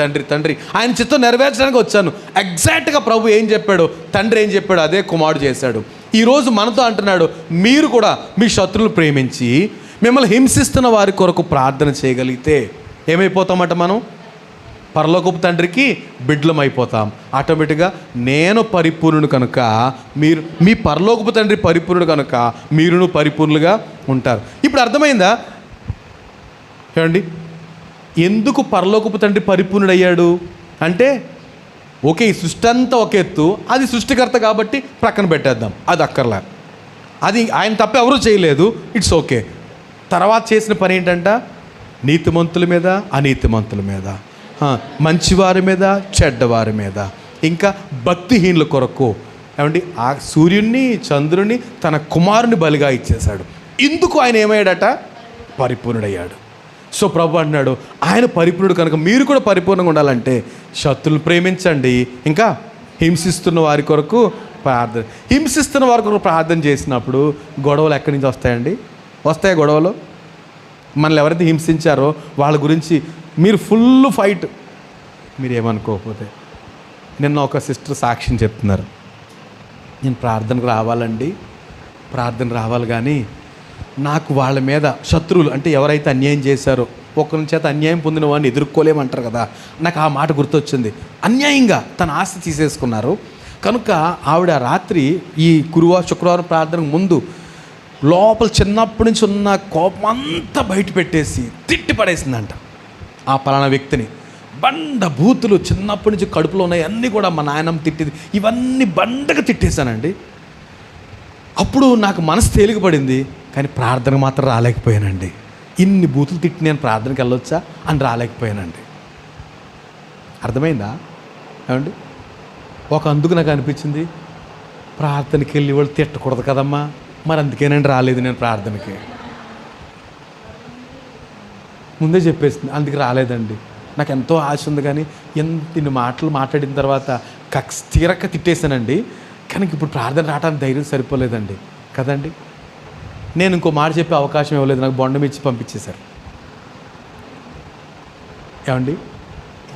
ఆయన చిత్తం నెరవేర్చడానికి వచ్చాను. ఎగ్జాక్ట్గా ప్రభు ఏం చెప్పాడు, తండ్రి ఏం చెప్పాడు, అదే కుమారుడు చేశాడు. ఈరోజు మనతో అంటున్నాడు, మీరు కూడా మీ శత్రువులు ప్రేమించి మిమ్మల్ని హింసిస్తున్న వారి కొరకు ప్రార్థన చేయగలిగితే ఏమైపోతామట? మనం పరలోకపు తండ్రికి బిడ్డలం అయిపోతాం. ఆటోమేటిక్గా నేను పరిపూర్ణుడు కనుక మీరు, మీ పరలోకపు తండ్రి పరిపూర్ణుడు కనుక మీరును పరిపూర్ణులుగా ఉంటారు. ఇప్పుడు అర్థమైందా? ఏమండి, ఎందుకు పరలోకపు తండ్రి పరిపూర్ణుడయ్యాడు అంటే, ఓకే ఈ సృష్టి అంతా ఒక ఎత్తు, అది సృష్టికర్త కాబట్టి ప్రక్కన పెట్టేద్దాం, అది అక్కర్లే, అది ఆయన తప్ప ఎవరూ చేయలేదు, ఇట్స్ ఓకే. తర్వాత చేసిన పని ఏంటంట, నీతిమంతుల మీద అనీతిమంతుల మీద, మంచివారి మీద చెడ్డవారి మీద, ఇంకా భక్తిహీనుల కొరకు ఏమండి ఆ సూర్యుడిని చంద్రుని తన కుమారుని బలిగా ఇచ్చేశాడు. ఇందుకు ఆయన ఏమయ్యాడట, పరిపూర్ణుడయ్యాడు. సో ప్రభు అంటున్నాడు, ఆయన పరిపూర్ణుడు కనుక మీరు కూడా పరిపూర్ణంగా ఉండాలంటే శత్రువులు ప్రేమించండి, ఇంకా హింసిస్తున్న వారి కొరకు ప్రార్థన. హింసిస్తున్న వారి కొరకు ప్రార్థన చేసినప్పుడు గొడవలు ఎక్కడి నుంచి వస్తాయండి? వస్తాయి గొడవలు. మనల్ని ఎవరైతే హింసించారో వాళ్ళ గురించి మీరు ఫుల్ ఫైట్. మీరు ఏమనుకోకపోతే, నిన్న ఒక సిస్టర్ సాక్ష్యం చెప్తున్నారు, నేను ప్రార్థనకు రావాలండి, ప్రార్థన రావాలి, కానీ నాకు వాళ్ళ మీద శత్రువులు అంటే ఎవరైతే అన్యాయం చేశారో, ఒకరి చేత అన్యాయం పొందిన వాడిని ఎదుర్కోలేమంటారు కదా, నాకు ఆ మాట గుర్తొచ్చింది. అన్యాయంగా తన ఆస్తి తీసేసుకున్నారు కనుక ఆవిడ రాత్రి ఈ శుక్రవారం ప్రార్థనకు ముందు లోపల చిన్నప్పటి నుంచి ఉన్న కోపం అంతా బయట పెట్టేసి తిట్టి పడేసిందంట ఆ పలానా వ్యక్తిని. బండ బూతులు చిన్నప్పటి నుంచి కడుపులో ఉన్నాయి అన్నీ కూడా మా నాయనమ్మ తిట్టింది, ఇవన్నీ బండగా తిట్టేశానండి. అప్పుడు నాకు మనసు తేలికపడింది, కానీ ప్రార్థనకు మాత్రం రాలేకపోయానండి. ఇన్ని బూతులు తిట్టి నేను ప్రార్థనకి వెళ్ళొచ్చా అని రాలేకపోయానండి. అర్థమైందా ఏమండి? అందుకు నాకు అనిపించింది, ప్రార్థనకి వెళ్ళి వాళ్ళు తిట్టకూడదు కదమ్మా, మరి అందుకేనండి రాలేదు నేను ప్రార్థనకి. ముందే చెప్పేసింది, అందుకే రాలేదండి. నాకు ఎంతో ఆశ ఉంది, కానీ ఇన్ని మాటలు మాట్లాడిన తర్వాత తీరక్క తిట్టేశానండి. కానీ ఇప్పుడు ప్రార్థన రావడానికి ధైర్యం సరిపోలేదండి కదండి. నేను ఇంకో మాట చెప్పే అవకాశం ఇవ్వలేదు, నాకు బొండం ఇచ్చి పంపించేశారు. ఏమండి,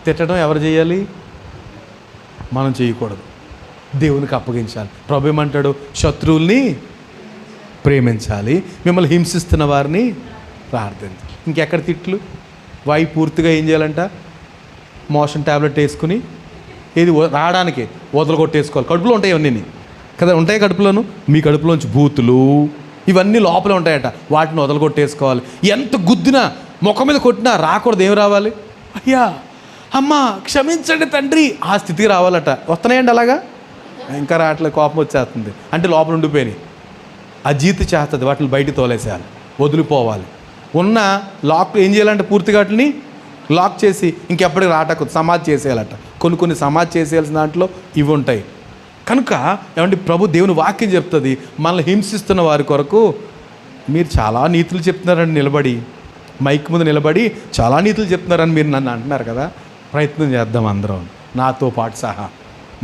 తిట్టడం ఎవరు చేయాలి? మనం చేయకూడదు, దేవునికి అప్పగించాలి. ప్రభు ఏమంటాడు, శత్రువుల్ని ప్రేమించాలి, మిమ్మల్ని హింసిస్తున్న వారిని ప్రార్థించాలి. ఇంకెక్కడ తిట్లు? వాయి పూర్తిగా ఏం చేయాలంట, మోషన్ ట్యాబ్లెట్ వేసుకుని ఏది రావడానికి వదలగొట్టేసుకోవాలి. కడుపులో ఉంటాయి అవన్నీ కదా, ఉంటాయి కడుపులోను. మీ కడుపులోంచి బూతులు ఇవన్నీ లోపల ఉంటాయట, వాటిని వదలగొట్టేసుకోవాలి. ఎంత గుద్దినా ముఖం మీద కొట్టినా రాకూడదు, ఏం రావాలి? అయ్యా అమ్మ క్షమించండి తండ్రి, ఆ స్థితికి రావాలట. వస్తున్నాయండి అలాగా? ఇంకా రావట్లేదు, కోపం వచ్చేస్తుంది అంటే లోపల ఉండిపోయినాయి. అజీతి చేస్తుంది, వాటిని బయటికి తోలేసేయాలి, వదిలిపోవాలి. ఉన్న లాక్ ఏం చేయాలంటే పూర్తిగా వాటిని లాక్ చేసి ఇంకెప్పటికి రాటకు సమాధి చేసేయాలట. కొన్ని సమాధి చేసేయాల్సిన దాంట్లో ఇవి ఉంటాయి. కనుక ఏమంటే ప్రభు దేవుని వాక్యం చెప్తుంది, మనల్ని హింసిస్తున్న వారి కొరకు మీరు చాలా నీతులు చెప్తున్నారని నిలబడి, మైక్ ముందు నిలబడి చాలా నీతులు చెప్తున్నారని మీరు నన్ను అంటున్నారు కదా. ప్రయత్నం చేద్దాం అందరం, నాతో పాటు సహా.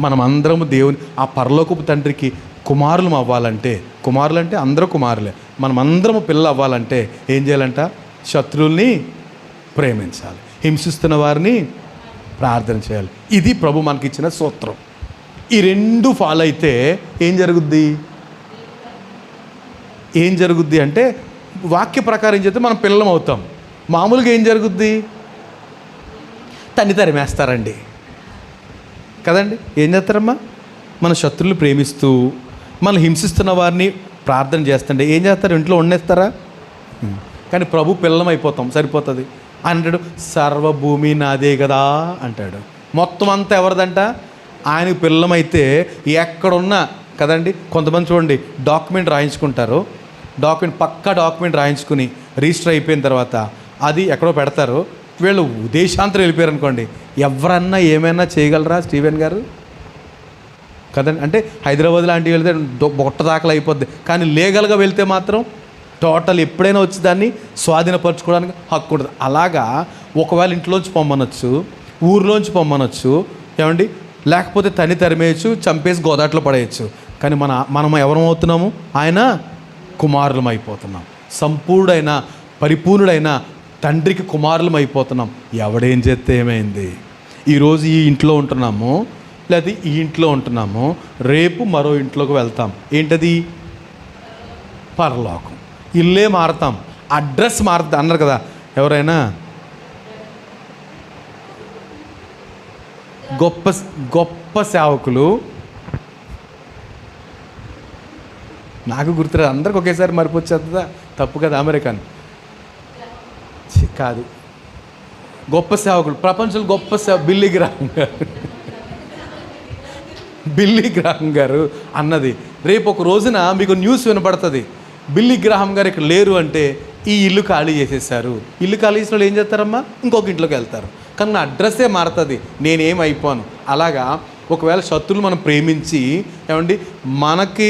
మనం అందరము దేవుని ఆ పరలోకపు తండ్రికి కుమారులం అవ్వాలంటే, కుమారులు అంటే అందరూ కుమారులే, మనం అందరము పిల్లలు అవ్వాలంటే ఏం చేయాలంట, శత్రువుల్ని ప్రేమించాలి, హింసిస్తున్న వారిని ప్రార్థన చేయాలి. ఇది ప్రభు మనకిచ్చిన సూత్రం. ఈ రెండు ఫాలో అయితే ఏం జరుగుద్ది అంటే వాక్య ప్రకారం చేస్తే మనం పిల్లలం అవుతాం. మామూలుగా ఏం జరుగుద్ది, తరిమేస్తారండి కదండి. ఏం చేస్తారమ్మా, మన శత్రువులు ప్రేమిస్తూ మనం హింసిస్తున్న వారిని ప్రార్థన చేస్తుంటే ఏం చేస్తారు, ఇంట్లో వండేస్తారా? కానీ ప్రభు పిల్లలం అయిపోతాం, సరిపోతుంది. అంటాడు సర్వభూమి నాదే కదా అంటాడు. మొత్తం అంతా ఎవరిదంట, ఆయన పిల్లమైతే ఎక్కడున్నా కదండి. కొంతమంది చూడండి డాక్యుమెంట్ రాయించుకుంటారు, పక్కా డాక్యుమెంట్ రాయించుకుని రిజిస్టర్ అయిపోయిన తర్వాత అది ఎక్కడో పెడతారు. వీళ్ళు దేశాంతరం వెళ్ళిపోయారు అనుకోండి, ఎవరన్నా ఏమైనా చేయగలరా స్టీవెన్ గారు కదండి. అంటే హైదరాబాద్ లాంటివి వెళ్తే బొట్ట దాఖలు అయిపోద్ది, కానీ లీగల్గా వెళ్తే మాత్రం టోటల్ ఎప్పుడైనా వచ్చి దాన్ని స్వాధీనపరచుకోవడానికి హక్కు ఉంటుంది. అలాగా ఒకవేళ ఇంట్లోంచి పొమ్మనొచ్చు, ఊర్లోంచి పొమ్మనొచ్చు ఏమండి, లేకపోతే తరిమేయచ్చు, చంపేసి గోదాట్లో పడేయచ్చు. కానీ మనం ఎవరమవుతున్నాము, ఆయన కుమారులం అయిపోతున్నాం. సంపూర్ణుడైన పరిపూర్ణుడైన తండ్రికి కుమారులం అయిపోతున్నాం. ఎవడేం చేస్తే ఏమైంది, ఈరోజు ఈ ఇంట్లో ఉంటున్నాము, లేకపోతే ఈ ఇంట్లో ఉంటున్నాము, రేపు మరో ఇంట్లోకి వెళ్తాం. ఏంటది, పరలోకం. ఇల్లే మారుతాం, అడ్రస్ మారుతా అన్నారు కదా ఎవరైనా. గొప్ప సేవకులు, నాకు గుర్తురాదు, అందరికి ఒకేసారి మరిపొచ్చేస్తుందా, తప్పు కదా. అమెరికన్ కాదు, గొప్ప సేవకుడు, ప్రపంచంలో గొప్ప బిల్లీ గ్రాహం గారు, బిల్లీ గ్రాహం గారు అన్నది. రేపు ఒక రోజున మీకు న్యూస్ వినపడుతుంది, బిల్లీ గ్రాహం గారు ఇక్కడ లేరు అంటే ఈ ఇల్లు ఖాళీ చేసేసారు. ఇల్లు ఖాళీ చేసిన వాళ్ళు ఏం చేస్తారమ్మా? ఇంకొక ఇంట్లోకి వెళ్తారు. కానీ నా అడ్రస్సే మారుతుంది, నేనేం అయిపోను. అలాగా ఒకవేళ శత్రువులు మనం ప్రేమించి ఏమండి మనకి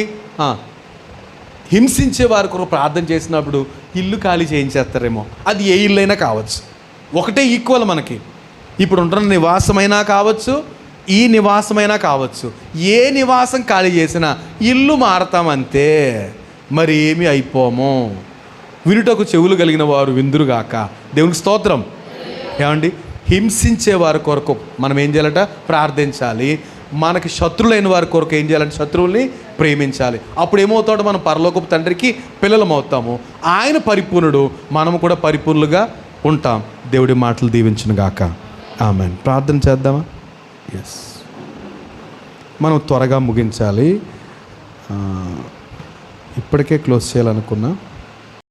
హింసించే వారి కొరకు ప్రార్థన చేసినప్పుడు ఇల్లు ఖాళీ చేయించేస్తారేమో. అది ఏ ఇల్లు అయినా కావచ్చు, ఒకటే ఈక్వల్ మనకి. ఇప్పుడు ఉంటున్న నివాసమైనా కావచ్చు, ఈ నివాసమైనా కావచ్చు. ఏ నివాసం ఖాళీ చేసినా ఇల్లు మారతామంతే, మరి ఏమీ అయిపోము. వినుటకు చెవులు కలిగిన వారు విందురుగాక. దేవునికి స్తోత్రం. ఏమండి, హింసించే వారి కొరకు మనం ఏం చేయాలట? ప్రార్థించాలి. మనకి శత్రులైన వారి కొరకు ఏం చేయాలంటే శత్రువుల్ని ప్రేమించాలి. అప్పుడు ఏమవుతాడో మనం పరలోకపు తండ్రికి పిల్లలం అవుతాము. ఆయన పరిపూర్ణుడు, మనము కూడా పరిపూర్ణులుగా ఉంటాం. దేవుడి మాటలు దీవించును గాక. ఆమేన్. ప్రార్థన చేద్దామా? ఎస్, మనం త్వరగా ముగించాలి. ఇప్పటికే క్లోజ్ చేయాలనుకున్నా.